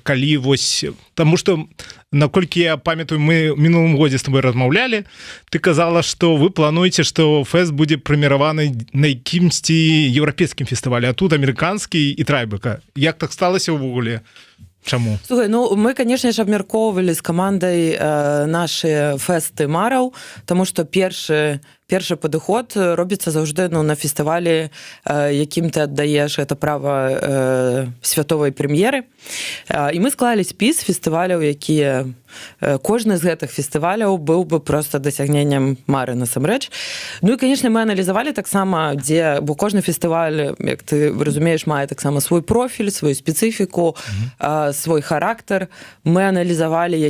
Калі вось, таму што, наколькі я памятаю, мы ў мінулым годзе з тобой размаўлялі, ты казала, што вы плануеце, што фэст будзе прэміраваны на якімсьці еўрапейскім фестывалі, а тут амерыканскі і Трайбека. Як так сталася ўвогуле? Чаму? Слухай, ну мы, конечно ж, абмяркоўвалі з камандай нашы фэсты мараў, таму што першы падыход робіцца заўжды на фестывалі, якім ты аддаеш гэта права святовай прэм'еры. І мы склалі спіс фестываляў, якія кожны з гэтых фестываляў быў бы проста дасягненнем Мары насамрэч. Ну і, конечно, мы аналізавалі таксама, бо кожны фестываль, як ты разумееш, мае таксама свой профіль, сваю спецыфіку, свой характар. Мы аналізавалі,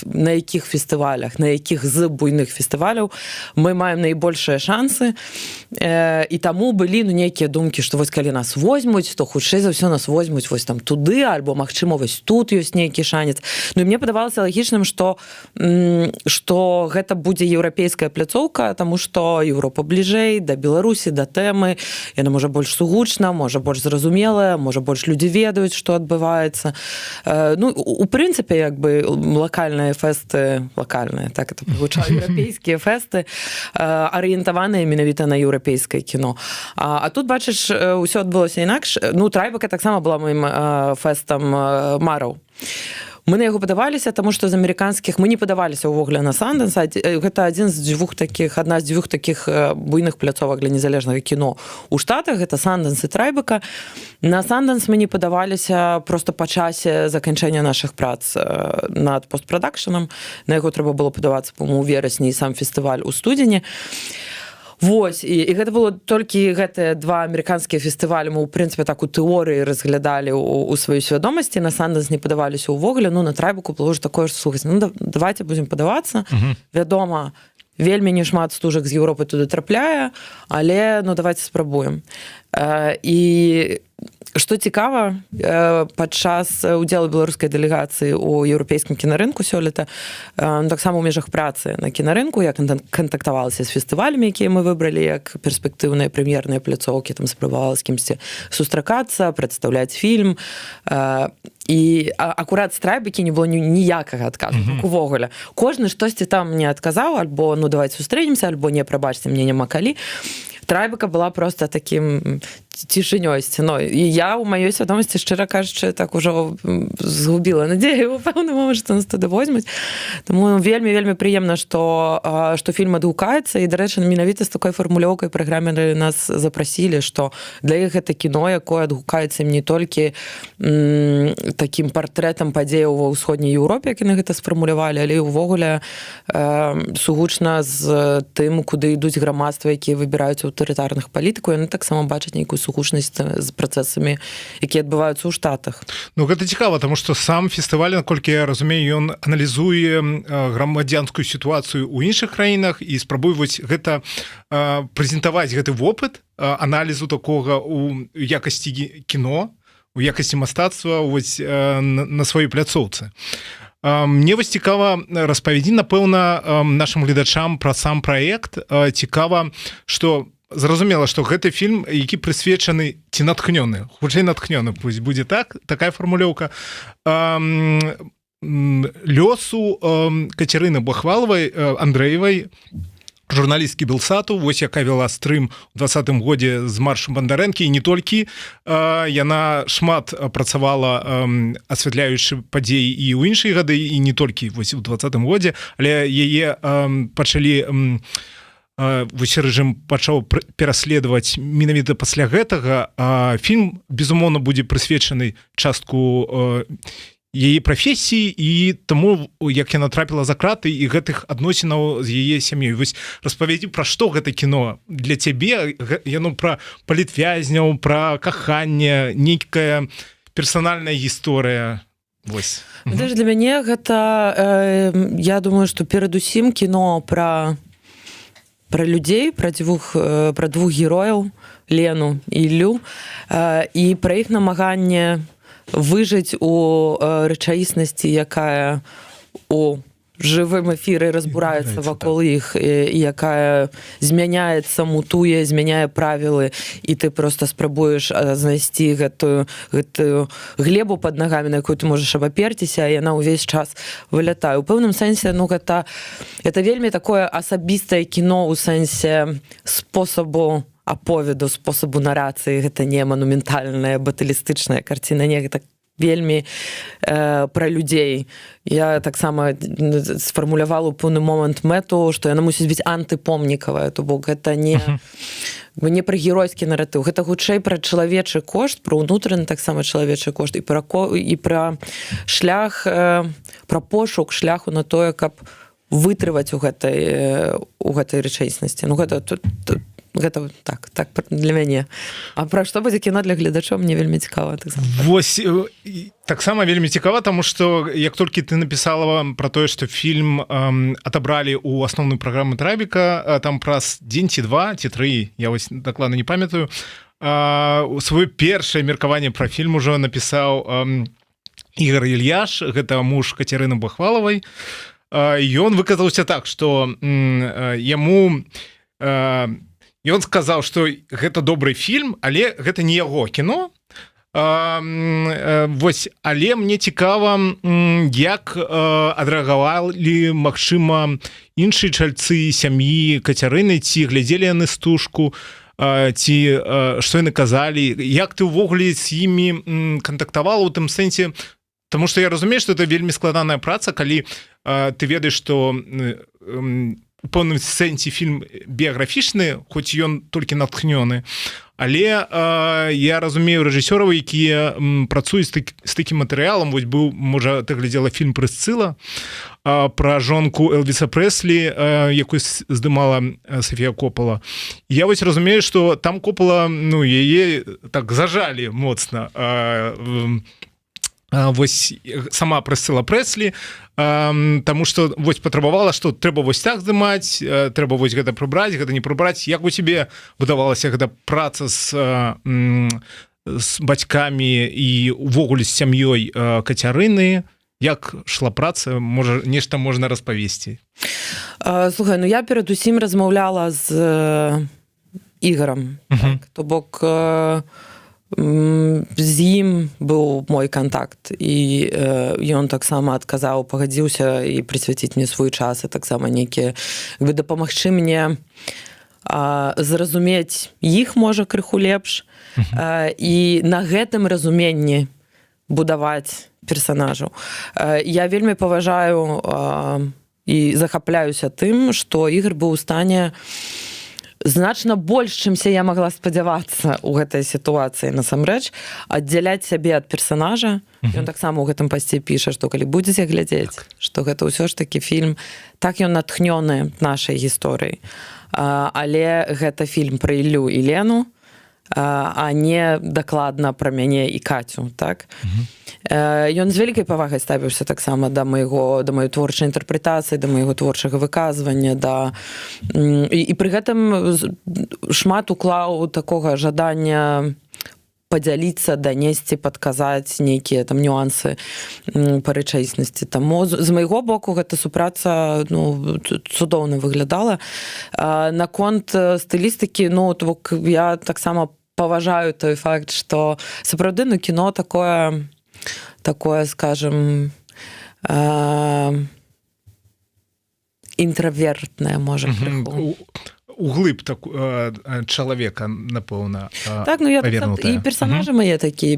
на якіх фестывалях, на якіх з буйных фестываляў мы маем найбольшыя шансы, і таму былі нейкія думкі, што вось калі нас возьмуць, то хутчэй за ўсё нас возьмуць вось там туды, альбо магчыма вось тут ёсць нейкі шанец. Ну і мне падавалася лагічным, што гэта будзе еўрапейская пляцоўка, таму што Еўропа бліжэй да Беларусі, да тэмы, яна можа больш сугучна, можа больш зразумелая, можа больш людзі ведаюць, што адбываецца. Ну, у прынцыпе, як бы лакальныя фэсты, так это прагучала, еўрапейскія фэсты, арыентаваныя менавіта на еўрапейскае кіно. А тут, бачыш, усё адбылося інакш. Ну, Трайбека таксама была маім фэстам мараў. Мы на яго падаваліся, таму што з амерыканскіх мы не падаваліся ўвогуле на Сандэнс. Гэта адна з дзвюх такіх буйных пляцовак для незалежнага кіно у Штатах, гэта Сандэнс і Трайбека. На Сандэнс мы не падаваліся проста па часе заканчэння нашых прац над постпрадакшанам. На яго трэба было падавацца, по-моему, у верасні, і сам фестываль у студзені. Вось, і гэта было толькі гэтыя два амерыканскія фестывалі мы, у прынцыпе, так у тэорыі разглядалі у сваёй свядомасці, на Сандэнс не падаваліся ўвогуле, ну, на Трайбеку было ж такое, што, слухайце, ну, давайте будзем падавацца. Вядома, вельмі не шмат стужак з Еўропы туды трапляе, але, ну, давайте спрабуем. І што цікава, падчас удзелу беларускай дэлегацыі ў еўрапейскім кінарынку сёлета, таксама ў межах працы на кінарынку, я кантактавалася з фестывалямі, якія мы выбралі як перспектыўныя прэм'ерныя пляцоўкі, там спрабавала з кімсьці сустракацца, прадстаўляць фільм. І акурат з Трайбекі не было ніякага адказу, увогуле. Кожны штосьці там мне адказаў, альбо, ну, давайте сустрэнемся, альбо не, прабачце, мне няма калі. Трайбека была просто таким цішынёй сцяной. І я ў маёй свядомасці, шчыра кажучы, так ужо згубіла надзею ў пэўны момант, што нас туды возьмуць. Таму вельмі прыемна, што фільм адгукаецца, і, дарэчы, менавіта з такой фармулёўкай праграмеры нас запрасілі, што для іх гэта кіно, якое адгукаецца ім не толькі такім партрэтам падзеяў ва ўсходняй Еўропе, як яны гэта сфармулявалі, але і ўвогуле сугучна з тым, куды ідуць грамадства, якія выбіраюць аўтарытарных палітыкаў, яны таксама бачаць нейкую сугучнасць з працэсамі, якія адбываюцца ў Штатах. Ну, гэта цікава, таму што сам фестываль, наколькі я разумею, ён аналізуе грамадзянскую сітуацыю ў іншых краінах і спрабуе вось гэта прэзентаваць гэты вопыт аналізу такога ў якасці кіно, у якасці мастацтва вось на сваёй пляцоўцы. Мне вось цікава распавядзі, напэўна, нашым гледачам пра сам праект. Цікава, што зразумела, што гэты фільм, які прысвечаны ці натхнёны, хутчэй натхнёны, пусть будзе так, такая фармулёўка, лёсу Кацярыны Бахвалавай, Андрэевай, журналісткі Белсату, вось якая вела стрым у 20-м годзе з маршам Бандарэнкі, і не толькі яна шмат працавала, асвятляючы падзеі і ў іншыя гады, і не толькі вось у 20-м годзе, але яе пачалі вось рэжым пачаў пераследаваць менавіта пасля гэтага. Фільм, безумоўна, будзе прысвечаны частку яе прафесіі і таму, як яна трапіла за краты і гэтых адносінаў з яе сям'ёй. Вось распавядзі, пра што гэта кіно для цябе, яно пра палітвязняў, пра каханне, нейкая персанальная гісторыя. Вось. Для мяне гэта, я думаю, што перадусім кіно пра людзей, пра двух герояў, Лену і Іллю, і пра іх намаганне выжыць у рэчаіснасці, якая у жывым эфіры разбураецца вакол іх, і якая змяняецца, мутуе, змяняе правілы, і ты просто спрабуеш знайсці гэтую глебу пад нагамі, на якую ты можаш абаперціся, і яна ўвесь час вылятае. У пэўным сэнсе, гэта вельмі такое асабістае кіно ў сэнсе спосабу аповеду, спосабу нарацыі. Гэта не манументальная баталістычная карціна, не, гэта вельмі пра людзей. Я таксама сфармулявала ў пэўны момант мэту, што яна мусіць быць антыпомнікавая, то бок гэта не пра геройскі наратыў, гэта хутчэй пра чалавечы кошт, пра ўнутраны таксама чалавечы кошт, і пра шлях, пра пошук шляху на тое, каб вытрываць у гэтай рэчаіснасці. Гэта так для мяне. А пра што будзе кіно для гледачоў, мне вельмі цікава. Вось, таксама вельмі цікава, таму што як толькі ты напісала пра тое, што фільм адабралі ў асноўную праграму Трабіка, там праз дзень ці два, ці тры, я вось дакладна не памятаю, сваё першае меркаванне пра фільм ужо напісаў Ігор Ільяш, гэта муж Кацярыны Бахвалавай. Ён выказаўся так, што яму... Ён сказаў, што гэта добры фільм, але гэта не яго кіно. Вось, але мне цікава, як адрэагавалі, магчыма, іншыя чальцы сям'і Кацярыны, ці глядзелі яны стужку, ці што яны казалі, як ты ўвогуле з імі кантактавала ў тым сэнсе, таму што я разумею, што это вельмі складаная праца, калі ты ведаеш, што у пэўным сэнсе фільм біяграфічны, хоць ён толькі натхнёны, але я разумею рэжысёраў, якія працуюць з такім матэрыялам. Вось быў, можа, ты глядзела фільм «Прысцыла» пра жонку Элвіса Прэслі, якую здымала Софія Коппала. Я вось разумею, што там Коппала, яе так зажалі моцна. Вось сама Прысцыла Прэслі, таму што вось патрабавала, што трэба вось так здымаць, трэба вось гэта прыбраць, гэта не прыбраць. Як у цябе выдавалася гэта праца з бацькамі і увогуле з сям'ёй Кацярыны? Як шла праца? Можа, нешта можна распавесці? Слухай, я перадусім размаўляла з Ігорам. То бок... з ім быў мой кантакт, і ён таксама адказаў, пагадзіўся і прысвяціць мне свой час, і таксама нейкія дапамагчы мне зразумець іх, можа, крыху лепш, і на гэтым разуменні будаваць персанажаў. Я вельмі паважаю і захапляюся тым, што Ігор быў у стане значна больш, чымся я магла спадзявацца ў гэтай сітуацыі, насамрэч, аддзяляць сябе ад персанажа. Ён таксама ў гэтым пасце піша, што калі будзеце глядзець, што гэта ўсё ж такі фільм, так ён натхнёны нашай гісторыяй. Але гэта фільм пра Іллю і Лену, а не дакладна пра мяне і Кацю, так? Ён з вялікай павагай ставіўся таксама да маёй творчай інтэрпрэтацыі, да майго творчага выказвання, і пры гэтым шмат уклаў такога жадання падзяліцца, данесці, падказаць нейкія там нюансы па рэчаіснасці. Таму з майго боку гэта супраца цудоўна выглядала. Наконт стылістыкі, я таксама паважаю той факт, што сапраўды кіно такое, скажем, інтравертнае, можа, крыху. Углыб чалавека, напэўна, я і персонажы мае такія,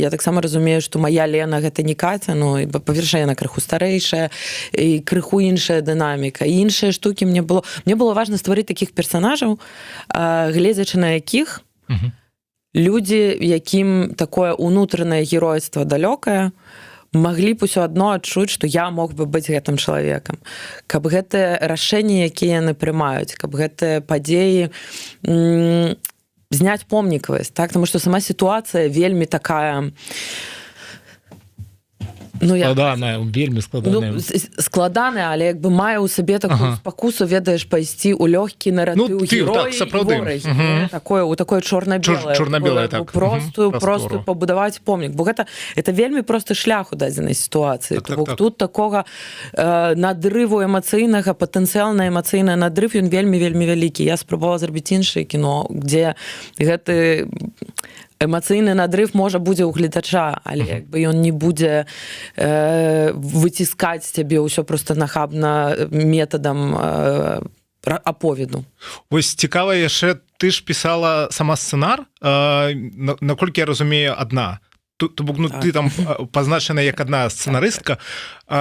Я таксама разумею, што мая Лена гэта не Катя, па-першае, яна крыху старэйшая, і крыху іншая дынаміка. І іншыя штукі мне было важна стварыць такіх персонажаў, гледзячы на якіх людзі, якім такое ўнутранае геройства далёкае, маглі б усё адно адчуць, што я мог бы быць гэтым чалавекам. Каб гэтыя рашэнні, якія яны прымаюць, каб гэтыя падзеі зняць помнікавасць, так? Таму што сама сітуацыя вельмі такая... складаная, вельмі складаная. Складаная, але мае ў сабе такую спакусу, ведаеш, пайсці ў лёгкі наратыў героі і ворагі. У такое чорна-белае. Простую пабудаваць помнік. Бо гэта вельмі просты шлях у дадзенай сітуацыі. Тут такога надрыву эмацыйнага, патэнцыял на эмацыйны надрыв, ён вельмі-вельмі вялікі. Я спрабавала зрабіць іншае кіно, дзе гэты эмацыйны надрыв можа будзе ў гледача, але ён не будзе выціскаць з цябе ўсё проста нахабна метадам аповеду. Вось цікава яшчэ, ты ж пісала сама сцэнар, наколькі я разумею, адна. Ты там пазначана як адна сцэнарыстка.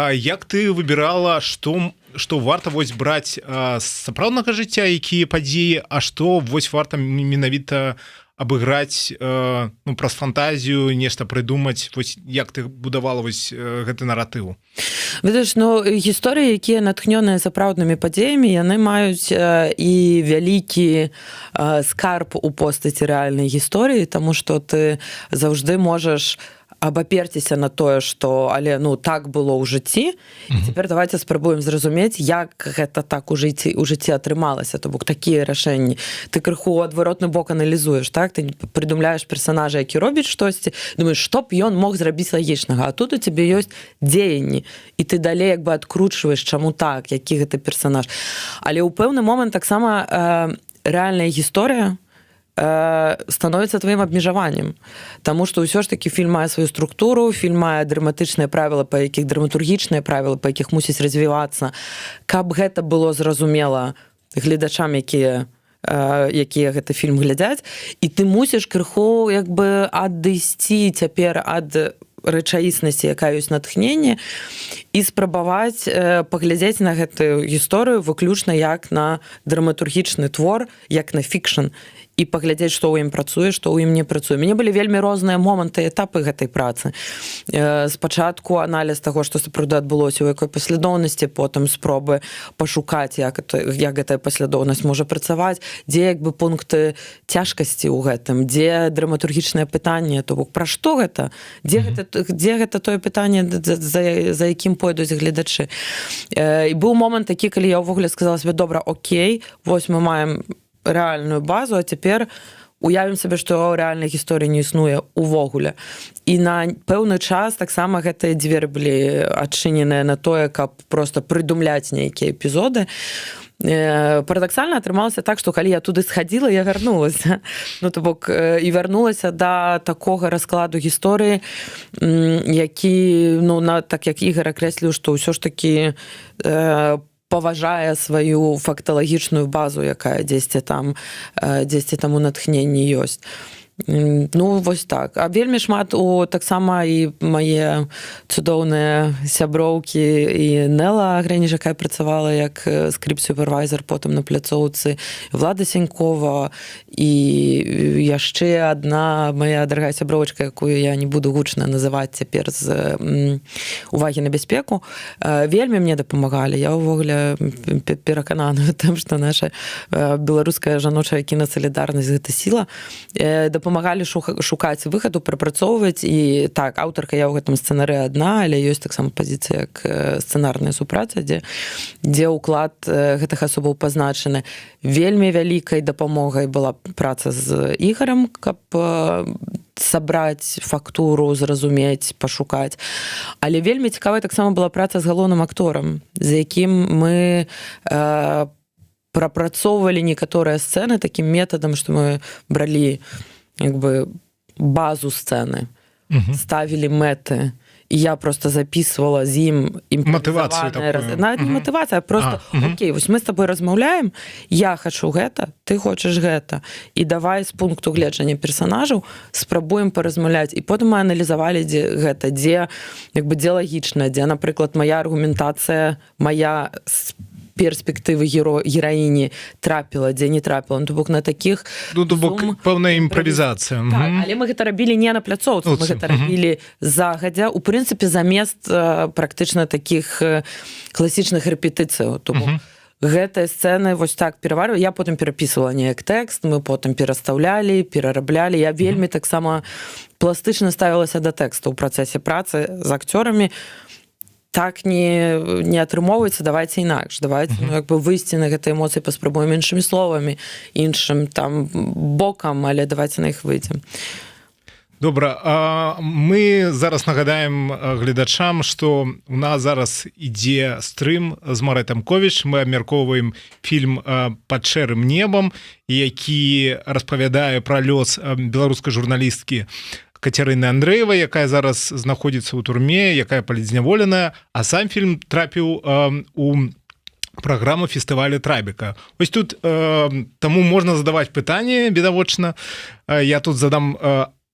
Як ты выбірала, што варта браць з сапраўднага жыцця, якія падзеі, а што варта менавіта абыграць праз фантазію, нешта прыдумаць, як ты будавала гэты наратыў? Ведаеш, гісторыі, якія натхнёныя сапраўднымі падзеямі, яны маюць і вялікі скарб у постаці рэальнай гісторыі, таму што ты заўжды можаш абаперціся на тое, што так было ў жыцці, і цяпер давайте спрабуем зразумець, як гэта так у жыцці атрымалася, то бок такія рашэнні. Ты крыху адваротны бок аналізуеш, так? Ты прыдумляеш персонажа, які робіць штосьці, думаеш, што б ён мог зрабіць лагічнага, а тут у цябе ёсць дзеянні, і ты далей адкручваеш, чаму так, які гэта персонаж. Але ў пэўны момант таксама рэальная гісторыя становіцца тваім абмежаваннем. Таму што ўсё ж такі фільм мае сваю структуру, фільм мае драматычныя правілы, драматургічныя правілы, па якіх мусіць развівацца. Каб гэта было зразумела гледачам, якія гэты фільм глядзяць, і ты мусіш крыху адысці цяпер ад рэчаіснасці, якая ёсць натхненне, і спрабаваць паглядзець на гэтую гісторыю выключна як на драматургічны твор, як на фікшн, і паглядзець, што ў ім працуе, што ў ім не працуе. Мяне былі вельмі розныя моманты, этапы гэтай працы. Спачатку аналіз таго, што сапраўды адбылося, у якой паслядоўнасці, потым спробы пашукаць, як гэтая паслядоўнасць можа працаваць, дзе пункты цяжкасці ў гэтым, дзе драматургічнае пытанне, то бок пра што гэта? Дзе гэта тое пытанне, за якім пойдуць гледачы? І быў момант такі, калі я ўвогуле сказала себе, добра, окей, вось мы маем рэальную базу, а цяпер уявім сабе, што рэальнай гісторыі не існуе увогуле. І на пэўны час таксама гэтыя дзверы былі адчыненыя на тое, каб проста прыдумляць нейкія эпізоды. Парадаксальна атрымалася так, што калі я туды схадзіла, я вярнулася. То бок, і вярнулася да такога раскладу гісторыі, які, так як Ігор акрэсліў, што ўсё ж такі паважае сваю факталагічную базу, якая дзесьці там у натхненні ёсць. Вось так. А вельмі шмат таксама і мае цудоўныя сяброўкі, і Нела Грэніш, якая працавала як скрипт-супервайзер потым на пляцоўцы, Влада Сянькова, і яшчэ адна мая дарагая сябровачка, якую я не буду гучна называць цяпер з увагі на бяспеку, вельмі мне дапамагалі. Я ўвогуле пераканана тым, што наша беларуская жаночая кінасалідарнасць — гэта сіла. Дапамагалі дапамагалі шукаць выхаду, прапрацоўваць. І так, аўтарка я ў гэтым сцэнары адна, але ёсць таксама пазіцыя як сцэнарная супраца, дзе ўклад гэтых асобаў пазначаны. Вельмі вялікай дапамогай была праца з Ігорам, каб сабраць фактуру, зразумець, пашукаць. Але вельмі цікавая таксама была праца з галоўным акторам, з якім мы прапрацоўвалі некаторыя сцэны такім метадам, што мы бралі як бы базу сцэны, ставілі мэты, і я просто записывала з ім матывацыю такую. Нават не матывацыя, а просто окей, вось мы з табой размаўляем, я хачу гэта, ты хочаш гэта, і давай з пункту гледжання персанажаў спрабуем паразмаўляць. І потым мы аналізавалі гэта, дзе лагічна, дзе, напрыклад, моя аргументацыя, моя перспектывы гераіні трапіла, дзе не трапіла. Ну, то бок на такіх... Ну, то бок пэўная імправізацыя. Так, але мы гэта рабілі не на пляцоўцы, мы гэта рабілі загадзя. У прынцыпе, замест практычна такіх класічных рэпетыцыяў. То бок гэтыя сцэны вось так пераварваю. Я потым перапісвала неяк тэкст, мы потым перастаўлялі, перараблялі. Я вельмі таксама пластычна ставілася да тэкста ў працэсе працы з акцёрамі. Так не атрымоўваецца, давайце інакш, давайце выйсці на гэтыя эмоцыі, паспрабуем іншымі словамі, іншым там бокам, але давайце на іх выйдзем. Добра, мы зараз нагадаем гледачам, што у нас зараз ідзе стрым з Марай Тамковіч, мы абмяркоўваем фільм «Пад шэрым небам», які распавядае пра лёс беларускай журналісткі Кацярыны Андрэевай, якая зараз знаходзіцца ў турме, якая палізняволеная, а сам фільм трапіў у праграму фестывалю Трайбека. Вось тут таму можна задаваць пытанне, відавочна. Я тут задам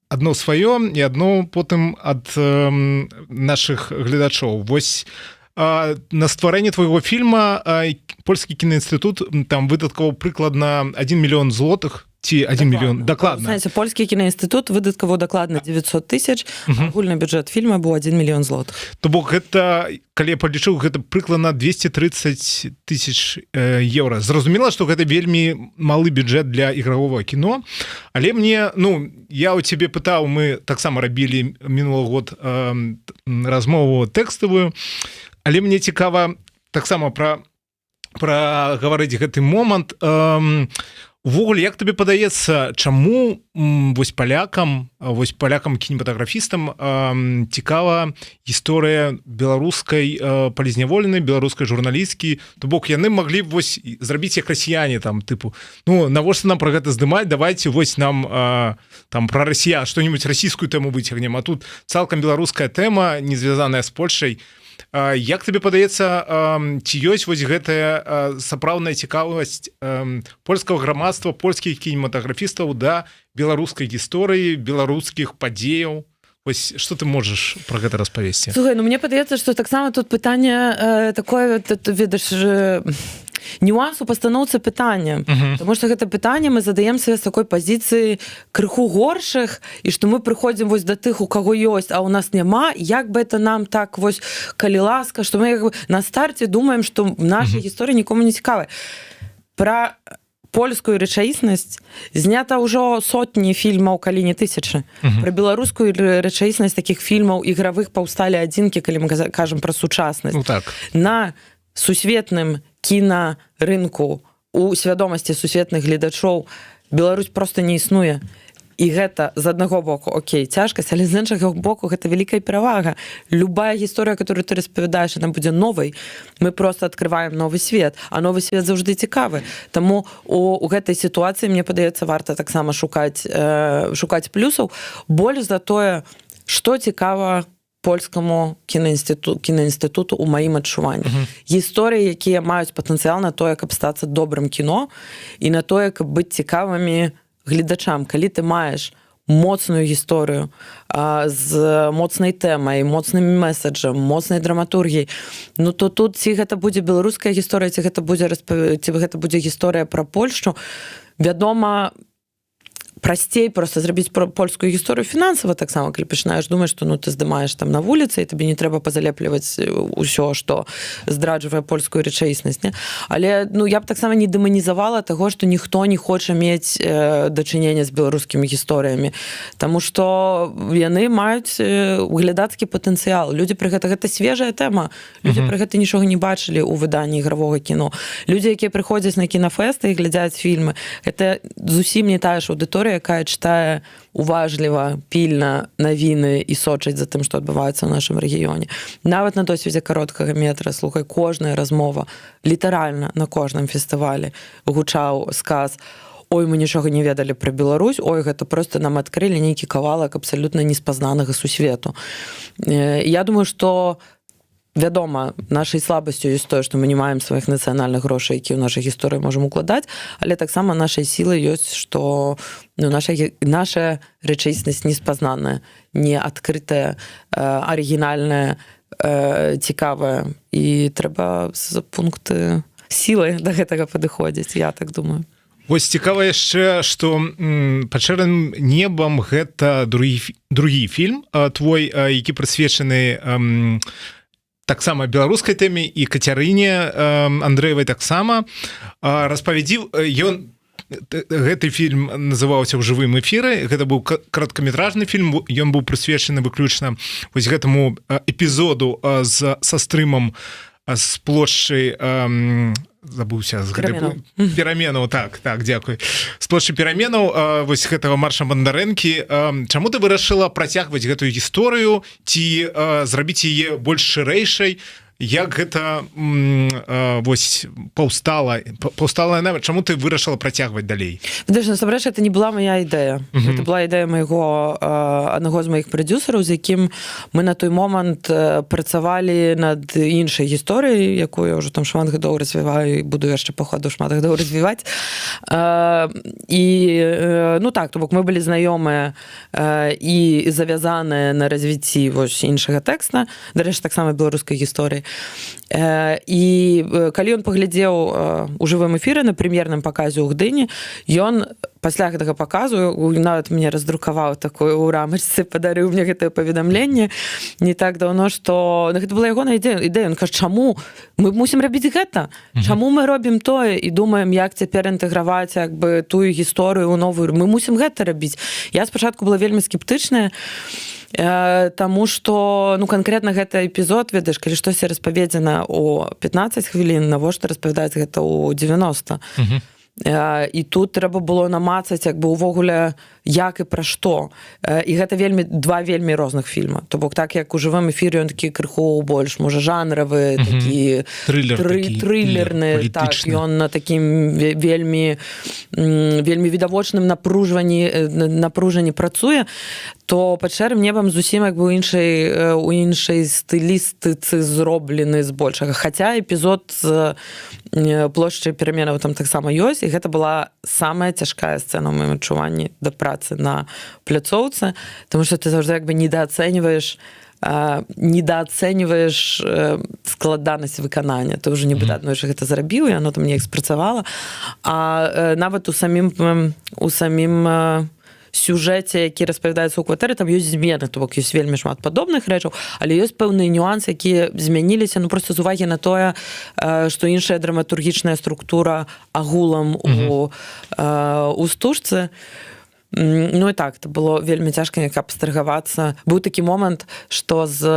адно сваё і адно потым ад нашых гледачоў. Вось на стварэнне твайго фільма польскі кінаінстытут там выдаткаваў прыкладна 1 мільён злотых, ці 1 мільён, дакладна. Знаете, польскі кінаінстытут выдаткаваў дакладна 900 000, агульны бюджэт фільма быў 1 мільён злотых. То бок гэта, калі я палічыў, гэта прыкладна 230 000 еўра. Зразумела, што гэта вельмі малы бюджэт для ігравога кіно, але мне, я ў цябе пытаў, мы таксама рабілі мінулы год размову тэкставую, але мне цікава таксама пра гаварыць гэты момант. Увогуле, як табе падаецца, чаму вось палякам кінематаграфістам цікава гісторыя беларускай палізняволенай, беларускай журналісткі? То бок яны маглі б вось зрабіць як расіяне, там, тыпу, навошта нам пра гэта здымаць, давайце вось нам там пра расіян, што-нибудь расійскую тэму выцягнем, а тут цалкам беларуская тэма, не звязаная з Польшай. Як табе падаецца, ці ёсць вось гэтая сапраўдная цікавасць польскага грамадства, польскіх кінематаграфістаў да беларускай гісторыі, беларускіх падзеяў? Вось што ты можаш пра гэта распавесці? Слухай, мне падаецца, што таксама тут пытанне такое, ведаш, нюанс у пастаноўцы пытання. Таму што гэта пытанне мы задаем сабе з такой пазіцыі крыху горшых, і што мы прыходзім вось да тых, у каго ёсць, а ў нас няма, як бы это нам так вось, калі ласка, што мы на старце думаем, што наша гісторыя нікому не цікавая. Пра польскую рэчаіснасць знята ўжо сотні фільмаў, калі не тысячы. Пра беларускую рэчаіснасць такіх фільмаў ігравых паўсталі адзінкі, калі мы кажам пра сучаснасць. На сусветным кінарынку, у свядомасці сусветных гледачоў Беларусь проста не існуе. І гэта з аднаго боку, окей, цяжкасць, але з іншага боку гэта вялікая перавага. Любая гісторыя, которую ты распавядаеш, она будзе новай. Мы просто адкрываем новы свет, а новы свет заўжды цікавы. Таму у гэтай сітуацыі, мне падаецца, варта таксама шукаць плюсаў, больш за тое, што цікава польскаму кінаінстытуту ў маім адчуванні. Гісторыі, якія маюць патэнцыял на тое, каб стацца добрым кіно і на тое, каб быць цікавымі гледачам. Калі ты маеш моцную гісторыю з моцнай тэмай, моцным месаджам, моцнай драматургіяй, то тут ці гэта будзе беларуская гісторыя, ці гэта будзе гісторыя пра Польшчу, вядома, прасцей просто зрабіць польскую гісторыю фінансава таксама, калі пачынаеш думаць, што ну, ты здымаеш там на вуліцы, і табе не трэба пазалепліваць усё, што здраджвае польскую рэчаіснасць. Не? Але ну, я б таксама не дэманізавала таго, што ніхто не хоча мець дачынення з беларускімі гісторыямі, таму што яны маюць глядацкі патэнцыял. Людзі пры гэта свежая тэма. Людзі пры гэта нічога не бачылі ў выданні ігравога кіно. Людзі, якія прыходзяць на кінафэсты і глядзяць фільмы, гэта зусім не тая ж аўдыторыя, якая чытае уважліва, пільна навіны і сочыць за тым, што адбываецца ў нашым рэгіёне. Нават на досведзе кароткага метра, слухай, кожная размова, літаральна на кожным фестывалі гучаў сказ: ой, мы нічога не ведалі пра Беларусь, ой, гэта просто нам адкрылі нейкі кавалак абсалютна неспазнанага сусвету. Я думаю, што вядома, нашай слабасцю ёсць тое, што мы не маем сваіх нацыянальных грошай, які ў нашай гісторыі можам укладаць, але таксама нашай сілай ёсць, што ну, наша рэчаіснасць неспазнаная, не адкрытая, арыгінальная, цікавая, і трэба з пункты сілы да гэтага падыходзіць, я так думаю. Вось цікава яшчэ, што «Пад шэрым небам» гэта другі фільм твой, які прысвечаны таксама беларускай тэме, і Кацярыне Андрэевай таксама. Распавядзі, гэты фільм называўся «У жывым эфіры», гэта быў кароткаметражны фільм, ён быў прысвечаны выключна вось гэтаму эпізоду са стрымам з плошчы забыўся з пераменаў, так, дзякуй, з плошчы пераменаў, вось гэтага марша Бандарэнкі. Чаму ты вырашыла працягваць гэтую гісторыю ці зрабіць яе больш шырэйшай? Як гэта вось паўстала нават, чаму ты вырашыла працягваць далей? Даже насамрэч, гэта не была моя ідэя. Гэта была ідэя майго аднаго з маіх прадзюсараў, з якім мы на той момант працавалі над іншай гісторыяй, якую я ўжо там шмат гадоў развіваю і буду яшчэ па ходу шмат гадоў развіваць. І ну так, то бок мы былі знаёмыя і завязаныя на развіцці вось іншага тэкста, дарэчы, таксама беларускай гісторыі. І калі ён паглядзеў у жывым эфіры на прэм'ерным паказе ў Гдыні, ён пасля гэтага паказу нават мне раздрукаваў такую ў рамачцы, падарыў мне гэтае паведамленне не так даўно, што гэта была ягоная ідэя. Ён кажа, чаму мы мусім рабіць гэта? Чаму мы робім тое і думаем, як цяпер інтэграваць як бы тую гісторыю ў новую? Мы мусім гэта рабіць. Я спачатку была вельмі скептычная, таму што ну канкрэтна гэты эпізод, ведаеш, калі штосьці распаведзена ў 15 хвілін, навошта распавядаць гэта ў 90. І тут трэба было намацаць як бы увогуле як і пра што. І гэта два вельмі розных фільма. То бок так, як у жывым эфіры ён такі крыху больш, можа, жанравы, такі трылерны, так, ён на такім вельмі відавочным напружанні працуе, то «Пад шэрым небам» зусім як бы у іншай стылістыцы зроблены збольшага. Хаця эпізод з плошчай пераменаў там таксама ёсць, і гэта была самая цяжкая сцэна ў маім адчуванні да працы на пляцоўцы, таму што ты заўжды як бы недаацэньваеш складанасць выканання. Ты ўжо нібыта адно ж гэта зрабіў, і оно там неяк спрацавала. А нават у самім сюжэце, які распавядаецца ў кватэры, там ёсць змены, то бок ёсць вельмі шмат падобных рэчаў, але ёсць пэўныя нюансы, якія змяніліся, ну проста з увагі на тое, што іншая драматургічная структура агулам у стужцы. Ну і так, это было вельмі цяжка неяк абстрагавацца. Быў такі момант, што з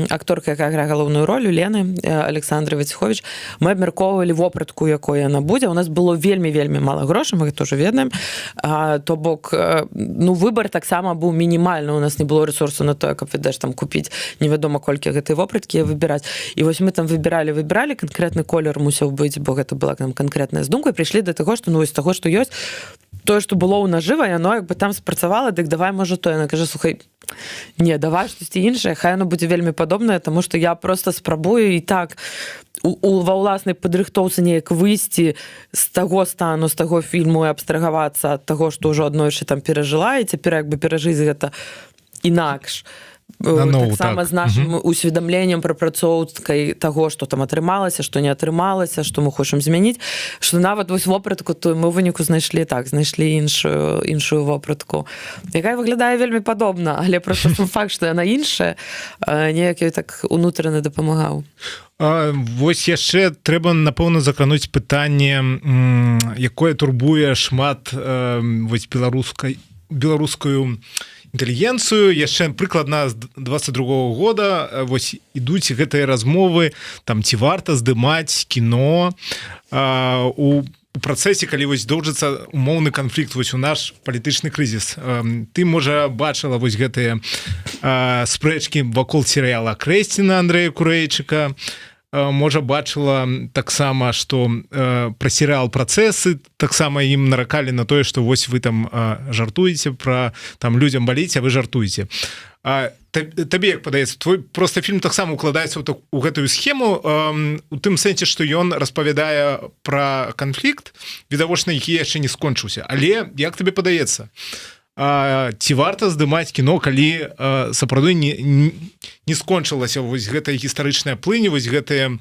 акторкай, якая грае галоўную ролю, Лены Александры Вацьховіч, мы абмяркоўвалі вопратку, якой яна будзе. У нас было вельмі мала грошай, мы гэта ўжо ведаем. То бок, ну, выбар таксама быў мінімальны. У нас не было рэсурсу на тое, каб, ведаеш, там купіць невядома колькі гэтай вопраткі выбіраць. І вось мы там выбіралі, канкрэтны колер мусіў быць, бо гэта была там канкрэтная здумка, і прыйшлі да таго, што ну, з таго, што ёсць, тое, што было ў нас жыва, яно як бы там спрацавала, дык давай, можа, то. Яна кажа, слухай, не, давай штосьці іншае, хай яно будзе вельмі падобнае, таму што я проста спрабую і так ва ўласнай падрыхтоўцы неяк выйсці з таго стану, з таго фільму і абстрагавацца ад таго, што ўжо адно яшчэ там перажыла, і цяпер як бы перажыць гэта інакш. таксама з нашым усведамленнем прапрацоўкай таго, што там атрымалася, што не атрымалася, што мы хочам змяніць, што нават вось вопратку то мы ў выніку знайшлі іншую вопратку, якая выглядае вельмі падобна, але проста сам факт, што яна іншая, неяк ёй так унутрана дапамагаў. Вось яшчэ трэба, напэўна, закрануць пытанне, якое турбуе шмат вось беларускую інтэлігенцыю. Яшчэ прыкладна з 22-го года вось ідуць гэтыя размовы, там ці варта здымаць кіно у працэсе, калі вось доўжыцца умоўны канфлікт, вось у наш палітычны крызіс. Ты, можа, бачыла вось гэтыя спрэчкі вакол серыяла Крэсціна Андрэя Курэйчыка, можа, бачыла таксама, што пра серыял «Працэсы» таксама ім наракалі на тое, што вось вы там жартуеце пра там людзям баліць, а вы жартуеце. Табе як падаецца, твой проста фільм таксама укладаецца ў гэтую схему, у тым сэнсе, што ён распавядае пра канфлікт, відавочна, які яшчэ не скончыўся. Але як табе падаецца, ці варта здымаць кіно, калі сапраўды не скончылася вось гэтая гістарычная плынь, вось гэтыя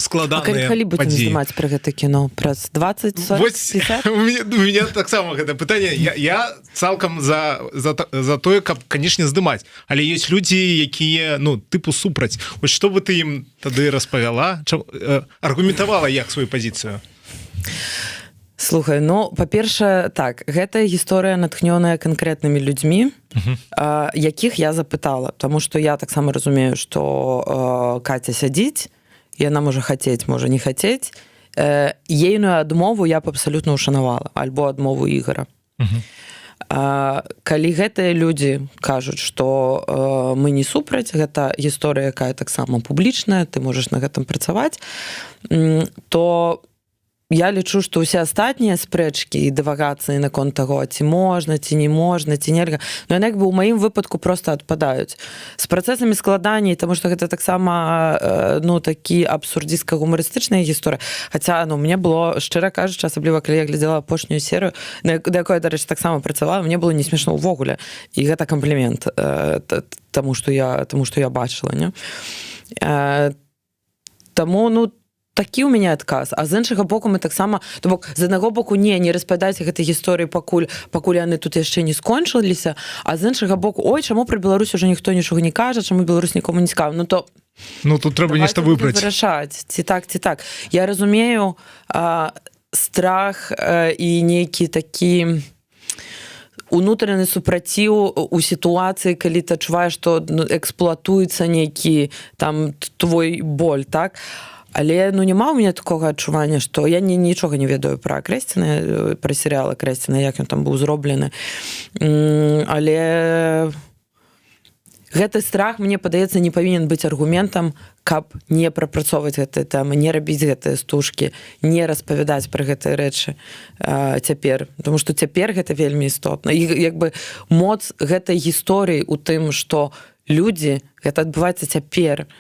складаныя калі будзем здымаць пра гэта кіно? Праз 20, 40, 50? У меня таксама гэта пытанне. Я цалкам за тое, каб, канешне, здымаць. Але ёсць людзі, якія, тыпу супраць. Вось што бы ты ім тады распавяла, аргументавала як сваю пазіцыю? Слухай, па-першае, так, гэта гісторыя натхнёная канкрэтнымі людзьмі, якіх я запытала, таму што я таксама разумею, што Каця сядзіць, яна можа хацець, можа не хацець, ейную адмову я б абсалютна ушанавала, альбо адмову Ігара. Калі гэтыя людзі кажуць, што мы не супраць, гэта гісторыя, якая таксама публічная, ты можаш на гэтым працаваць, то я лічу, што ўсе астатнія спрэчкі і дывагацыі наконт таго, ці можна, ці не можна, ці нельга, яны як бы ў маім выпадку проста адпадаюць. З працэсамі складаней, таму што гэта таксама такі абсурдзістка-гумарыстычная гісторыя. Хаця, мне было, шчыра кажучы, асабліва, калі я глядзела апошнюю серыю, да якой, дарэчы, таксама працавала, мне было не смешна ўвогуле. І гэта камплімент таму, што я бачыла, не? Таму, такі ў мяне адказ. А з іншага боку мы таксама, то бок, з аднаго боку не распавядайце гэтай гісторыі, пакуль яны тут яшчэ не скончыліся, а з іншага боку, чаму пра Беларусь уже ніхто нічога не кажа, чаму Беларусь нікому не цікава. Тут трэба нешта выбраць. Вырашаць, ці так. Я разумею страх і нейкі такі унутраны супраціў у сітуацыі, калі ты адчуваеш, што эксплуатуецца нейкі там твой боль, так? Але няма ў мяне такога адчування, што я нічога не ведаю пра Крэсціна, пра серыяла Крэсціна, як ён там быў зроблены. Але гэты страх, мне падаецца, не павінен быць аргументам, каб не прапрацоўваць гэтыя тэмы, не рабіць гэтыя стужкі, не распавядаць пра гэтыя рэчы цяпер. Таму што цяпер гэта вельмі істотна. І як бы моц гэтай гісторыі ў тым, што людзі, гэта адбываецца цяпер,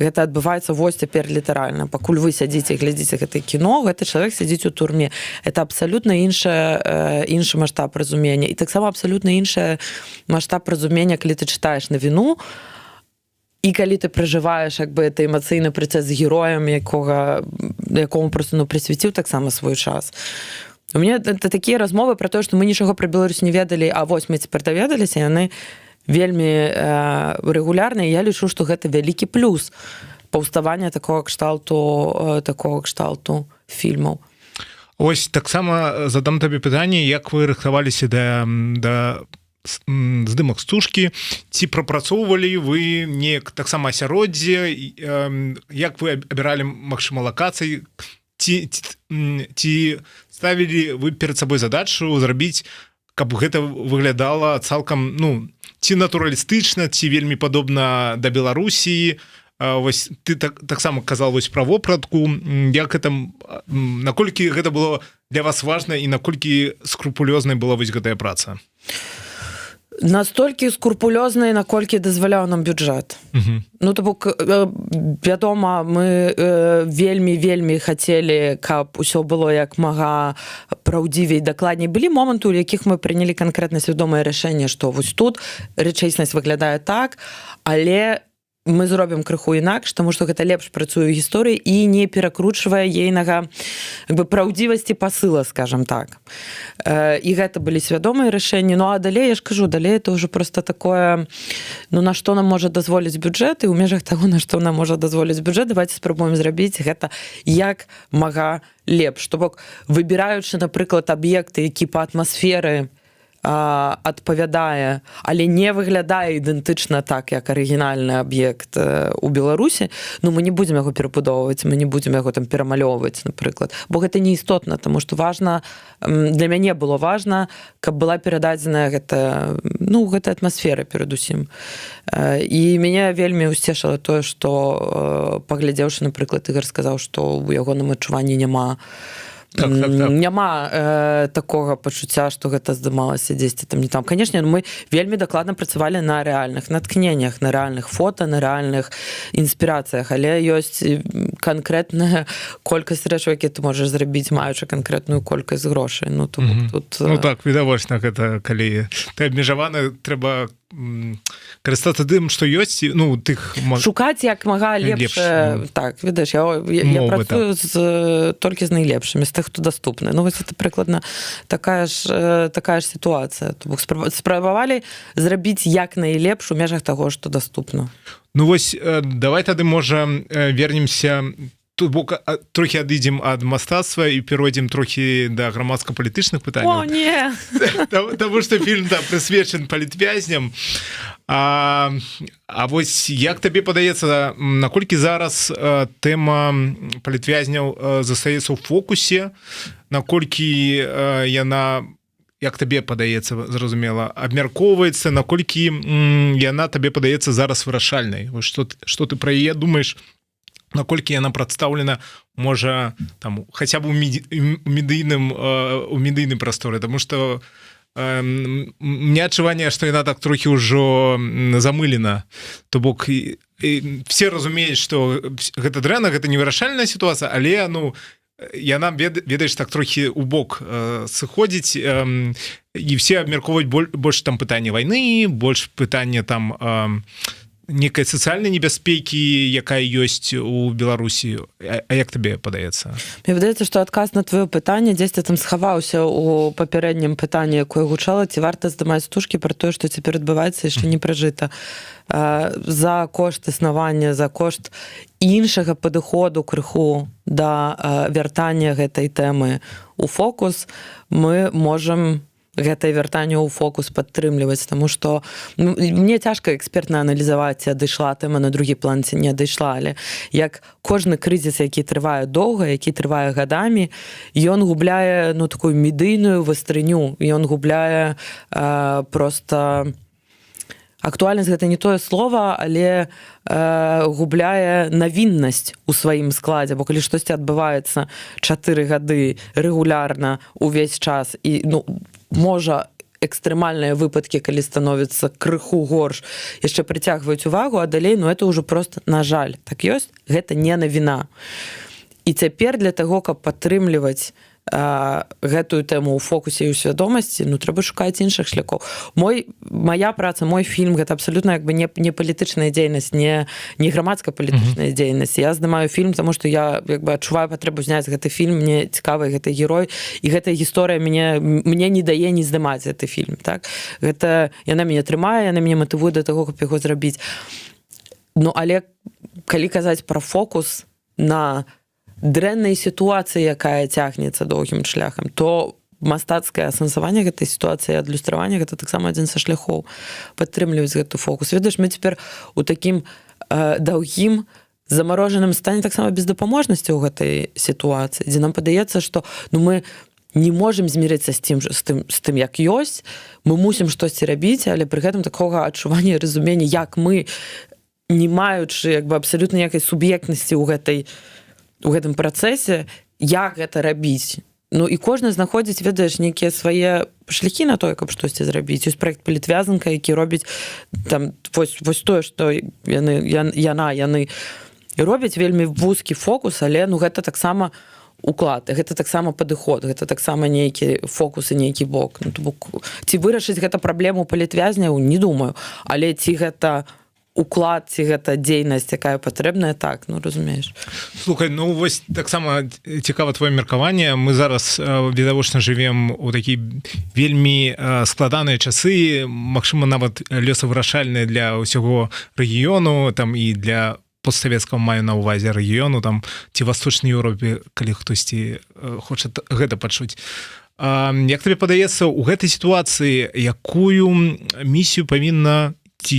гэта адбываецца вось цяпер літаральна. Пакуль вы сядзіце і глядзіце гэтае кіно, гэты чалавек сядзіць у турме. Это абсалютна іншы маштаб разумення. І таксама абсалютна іншы маштаб разумення, калі ты чытаеш навіну, і калі ты пражываеш гэты эмацыйны працэс з героем, якому проста прысвяціў таксама свой час. У мяне такія размовы пра тое, што мы нічога пра Беларусь не ведалі, а вось мы цяпер даведаліся, яны вельмі рэгулярна, і я лічу, што гэта вялікі плюс паўставання такога кшталту фільмаў. Ось таксама задам табе пытанне, як вы рыхтаваліся да здымак стужкі, ці прапрацоўвалі вы неяк таксама асяроддзе, як вы абіралі, магчыма, лакацыі, ці ставілі вы перад сабой задачу зрабіць, каб гэта выглядала цалкам, ці натуралістычна, ці вельмі падобна да Беларусі. Вось ты таксама казал вось пра вопратку, як гэта, наколькі гэта было для вас важна і наколькі скрупулёзнай была вось гэтая праца? Настолькі скрупулёзныя, наколькі дазваляў нам бюджэт. Ну, то бок, вядома, мы вельмі хацелі, каб усё было як мага праўдзівей, дакладней. Былі моманты, у якіх мы прынялі канкрэтна свядомае рашэнне, што вось тут рэчаіснасць выглядае так, але мы зробім крыху інакш, таму што гэта лепш працуе ў гісторыі і не перакручвае ейнага праўдзівасці пасыла, скажам так. І гэта былі свядомыя рашэнні. Ну, а далей, я ж кажу, далей это ўжо проста такое, ну, на што нам можа дазволіць бюджэт, і ў межах таго, на што нам можа дазволіць бюджэт, давайте спрабуем зрабіць гэта як мага лепш. То бок, выбіраючы, напрыклад, аб'екты, які па атмасферы адпавядае, але не выглядае ідэнтычна так, як арыгінальны аб'ект у Беларусі, ну, мы не будзем яго перабудоўваць, мы не будзем яго там перамалёўваць, напрыклад. Бо гэта не істотна, таму што важна, для мяне было важна, каб была перададзеная гэта, ну, гэтая атмасфера перадусім. І мяне вельмі ўсцешыла тое, што паглядзеўшы, напрыклад, Ігар сказаў, што ў ягоным адчуванні няма няма такога пачуцця, што гэта здымалася дзесьці там не там. Канешне, мы вельмі дакладна працавалі на рэальных наткненнях, на рэальных фота, на рэальных інспірацыях, але ёсць канкрэтная колькасць рэчаў, які ты можаш зрабіць, маючы канкрэтную колькасць грошай. Ну, тут... Ну так, відавочна, гэта калі ты абмежаваны, трэба карыстацца тым, што ёсць, ну, тых... Шукаць як мага лепш. Так, ведаеш, я працую толькі з найлепшымі, з тых, хто даступны. Ну, вось это прыкладна такая ж сітуацыя. Спрабавалі зрабіць як найлепш у межах таго, што даступна. Ну, вось, давай тады, можа, вернемся... Тут бок трохі адыдзем ад мастацтва і перайдзем трохі да грамадска-палітычных пытанняў. О, не! Таму што фільм прысвечаны палітвязням. А вось як табе падаецца, наколькі зараз тэма палітвязняў застаецца ў фокусе, наколькі яна, як табе падаецца, зразумела, абмяркоўваецца, наколькі яна табе падаецца зараз вырашальнай? Што ты пра яе думаеш? Наколькі яна прадстаўлена, можа, там, хаця б у медыйным прасторы, таму што мне адчуванне, што яна так трохі ўжо замылена. То бок, все разумеюць, што гэта дрэнна, гэта невырашальная сітуацыя, але, ну, яна, ведаеш, так трохі ў бок сыходзіць, і все абмяркоўваюць больш там пытанне вайны, больш пытанне там... некай сацыяльнай небяспекі, якая ёсць у Беларусі. А як табе падаецца? Мне падаецца, што адказ на твоё пытанне дзесьці там схаваўся ў папярэднім пытанні, якое гучала, ці варта здымаць стужкі пра тое, што цяпер адбываецца, яшчэ не пражыта. За кошт існавання, за кошт іншага падыходу крыху да вяртання гэтай тэмы ў фокус, мы можам гэтае вяртанне ў фокус падтрымліваць, таму што мне цяжка экспертна аналізаваць, ці адышла тэма на другі план, ці не адышла, але як кожны крызіс, які трывае доўга, які трывае гадамі, ён губляе, ну, такую медыйную вастрыню, ён губляе проста... Актуальнасць гэта не тое слова, але губляе навіннасць у сваім складзе, бо калі штосьці адбываецца 4 гады рэгулярна увесь час і, ну, можа, экстрэмальныя выпадкі, калі становіцца крыху горш, яшчэ прыцягваюць увагу, а далей, ну, это ўжо проста, на жаль, так ёсць, гэта не навіна. І цяпер для таго, каб падтрымліваць гэтую тэму ў фокусе і ў свядомасці, ну, трэба шукаць іншых шляхоў. Моя праца, мой фільм, гэта абсалютна як бы не палітычная дзейнасць, не грамадска-палітычная дзейнасць. Я здымаю фільм, таму што я як бы адчуваю патрэбу зняць гэты фільм, мне цікавы гэты герой, і гэтая гісторыя мне не дае не здымаць гэты фільм. Так? Гэта, яна мяне трымае, яна мяне матывуе да таго, каб яго зрабіць. Ну, але калі казаць пра фокус на дрэннай сітуацыі, якая цягнецца доўгім шляхам, то мастацкае асэнсаванне гэтай сітуацыі, адлюстраванне, гэта таксама адзін са шляхоў падтрымліваць гэты фокус. Ведаеш, мы цяпер у такім даўгім замарожаным стане таксама бездапаможнасці ў гэтай сітуацыі, дзе нам падаецца, што мы не можам змірыцца з тым, як ёсць, мы мусім штосьці рабіць, але пры гэтым такога адчування і разумення, як мы, не маючы як бы абсалютна ніякай суб'ектнасці ў гэтым працэсе, як гэта рабіць. Ну і кожны знаходзіць, ведаеш, нейкія свае шляхі на тое, каб штосьці зрабіць. Ёсць праект «Палітвязанка», які робіць там вось тое, што яны робяць вельмі вузкі фокус, але ну гэта таксама уклад, гэта таксама падыход, гэта таксама нейкі фокус і нейкі бок. Ну, то бок, ці вырашыць гэта праблему палітвязняў, не думаю, але ці гэта уклад, ці гэта дзейнасць, якая патрэбная, так, ну разумееш. Слухай, ну вось таксама цікава твоё меркаванне. Мы зараз відавочна жывем у такі вельмі складаныя часы, магчыма, нават лёсавырашальныя для ўсяго рэгіёну, там і для постсавецкага, маю на ўвазе, рэгіёну, там ці восточнай Еўропе, калі хтосьці хоча гэта пачуць. Як табе падаецца, у гэтай сітуацыі якую місію павінна ці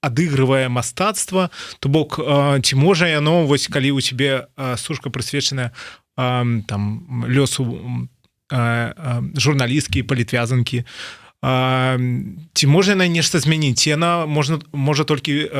адыгрывае мастацтва, то бок ці можа яно, вось калі ў цябе стужка прысвечаная там лёсу журналісткі, палітвязанкі, ці можа яна нешта змяніць, ці яна можа толькі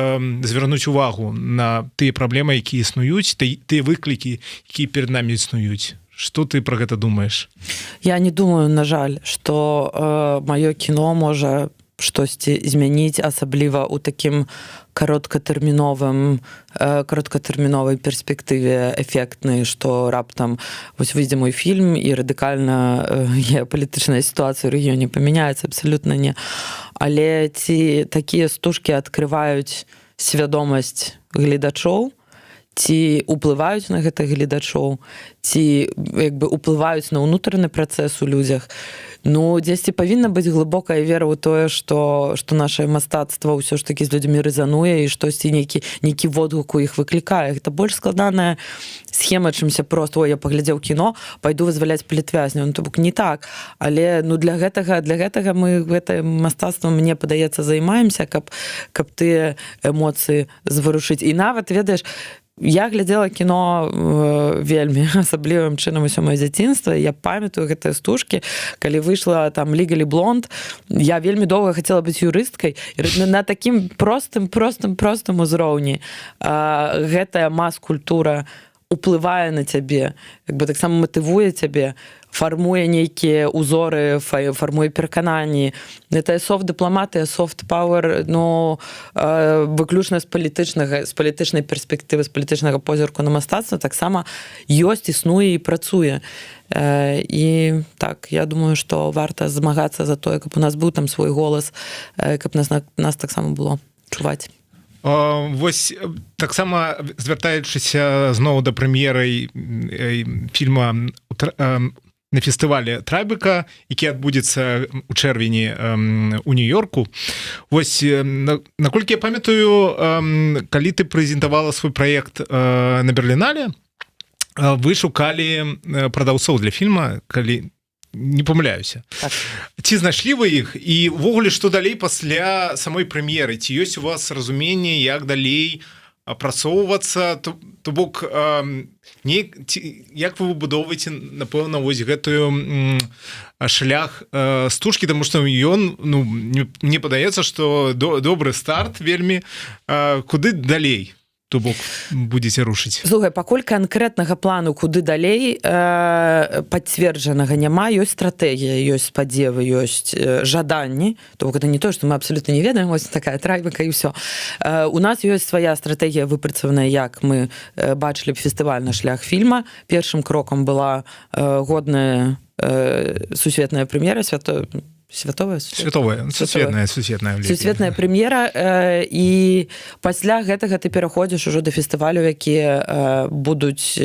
звярнуць увагу на тыя праблемы, якія існуюць, тыя выклікі, якія перад намі існуюць. Што ты пра гэта думаеш? Я не думаю, на жаль, што маё кіно можа штосьці змяніць, асабліва ў такім кароткатэрміновай перспектыве эфектнай, што раптам вось выйдзе мой фільм і радыкальна геапалітычная сітуацыя ў рэгіёне памяняецца, абсалютна не. Але ці такія стужкі адкрываюць свядомасць гледачоў, ці ўплываюць на гэтых гледачоў, ці як бы ўплываюць на ўнутраны працэс у людзях. Ну, дзесьці павінна быць глыбокая вера ў тое, што нашае мастацтва ўсё ж такі з людзьмі рэзануе і штосьці нейкі водгук у іх выклікае. Гэта больш складаная схема, чымся проста, ой, я паглядзеў кіно, пайду вызваляць палітвязняў. Ну, то бок не так. Але ну, для гэтага мы гэтым мастацтвам, мне падаецца, займаемся, каб тыя эмоцыі зварушыць. І нават, ведаеш, я глядзела кіно вельмі асаблівым чынам усё маё дзяцінства. Я памятаю гэтыя стужкі, калі выйшла там Legally Blonde, я вельмі доўга хацела быць юрысткай. На такім простым узроўні гэтая мас-культура уплывае на цябе, як бы таксама матывуе цябе, фармуе нейкія ўзоры, фармуе перакананні. Гэта софт-дыпламатыя, софт-пауэр, ну, выключна з палітычнай перспектывы, з палітычнага позірку на мастацтва таксама ёсць, існуе і працуе. І так, я думаю, што варта змагацца за тое, каб у нас быў там свой голас, каб нас таксама было чуваць. Вось таксама звяртаючыся зноў да прэм'еры фільма на фестывале Трайбека, які адбудзецца ў чэрвені у Нью-Йорку. Вось наколькі я памятаю, калі ты прэзентавала свой праект на Берлінале, вы шукалі прадаўцоў для фільма, калі не памыляюся. Так. Ці знайшлі вы іх? І ўвогуле, што далей пасля самой прэм'еры? Ці ёсць у вас разуменне, як далей апрацоўвацца? То бок, як вы выбудоўваеце, напэўна, вось гэтую шлях стужкі, таму што ён, ну, мне падаецца, што добры старт вельмі. Куды далей? То бок будзеце рушыць? Слухай, пакуль канкрэтнага плану куды далей пацверджанага няма, ёсць стратэгія, ёсць спадзевы, ёсць жаданні. То бок гэта не то, што мы абсалютна не ведаем, вось такая Трайбека і ўсё. У нас ёсць свая стратэгія выпрацаваная, як мы бачылі б фестывальны шлях фільма. Першым крокам была годная сусветная прэм'ера, сусветная прэм'ера, і пасля гэтага ты пераходзіш ужо да фестывалю, якія будуць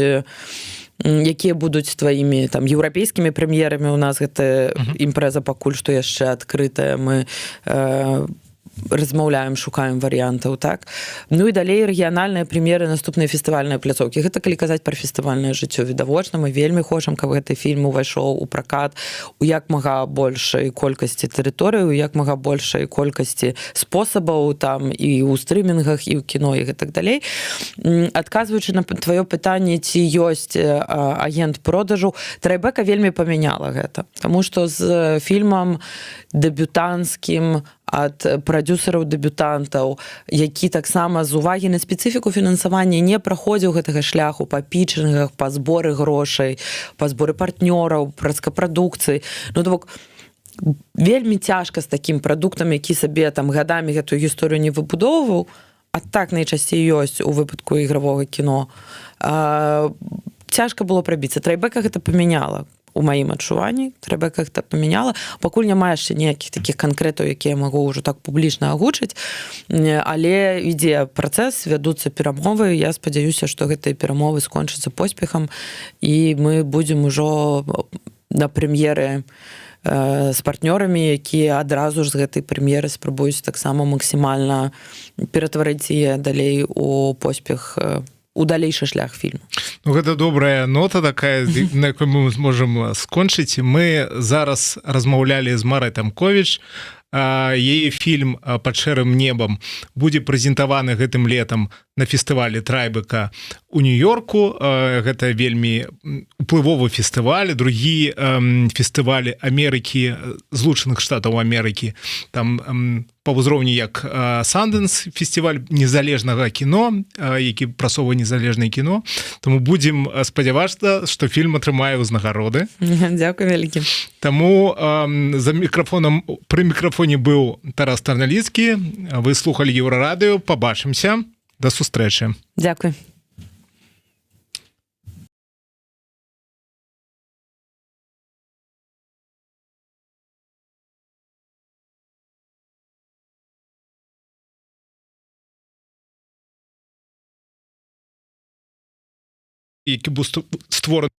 тваімі там еўрапейскімі прэм'ерамі. У нас гэта імпрэза пакуль што яшчэ адкрытая, мы размаўляем, шукаем варыянтаў, так. Ну і далей рэгіянальныя прэм'еры, наступныя фестывальныя пляцоўкі. Гэта калі казаць пра фестывальнае жыццё. Відавочна, мы вельмі хочам, каб гэты фільм увайшоў у пракат у як мага большай колькасці тэрыторый, у як мага большай колькасці спосабаў там і ў стрымінгах, і ў кіно, і гэтак далей. Адказваючы на тваё пытанне, ці ёсць агент продажу, Трайбека вельмі памяняла гэта. Таму што з фільмам дэбютанцкім, ад прадюсераў-дэбютантаў, які таксама з увагі на спецыфіку фінансавання не праходзіў гэтага шляху па пітчынгах, па зборы грошай, па зборы партнёраў, праз капрадукцыі. Ну, то бок, вельмі цяжка з такім прадуктам, які сабе там гадамі гэтую гісторыю не выбудоўваў, а так найчасцей ёсць у выпадку ігравога кіно. Цяжка было прабіцца. Трайбека гэта памяняла у маім адчуванні. Трайбека гэта памяняла. Пакуль няма яшчэ ніякіх такіх канкрэтаў, якія магу ўжо так публічна агучыць, але ідзе працэс, вядуцца перамовы. Я спадзяюся, што гэтыя перамовы скончацца поспехам, і мы будзем ужо на прэм'еры з партнёрамі, якія адразу ж з гэтай прэм'еры спрабуюць таксама максімальна ператварыць яе далей у поспех, у далейшы шлях фільму. Ну, гэта добрая нота такая, на якой мы зможам скончыць. Мы зараз размаўлялі з Марай Тамковіч. Яе фільм «Пад шэрым небам» будзе прэзентаваны гэтым летам на фестывалі Трайбека у Нью-Йорку. Гэта вельмі уплывовы фестываль, другі фестывалі Амерыкі, Злучаных Штатаў Амерыкі. Там па ўзроўні як Сандэнс, фестываль незалежнага кіно, які прасоўвае незалежнае кіно. Таму будзем спадзявацца, што фільм атрымае ўзнагароды. Дзякуй вялікі. Таму пры мікрафоне быў Тарас Тарналіцкі. Вы слухалі Еўрарадыё. Пабачымся. Да сустрэчы. Дзякуй. Які быў створаны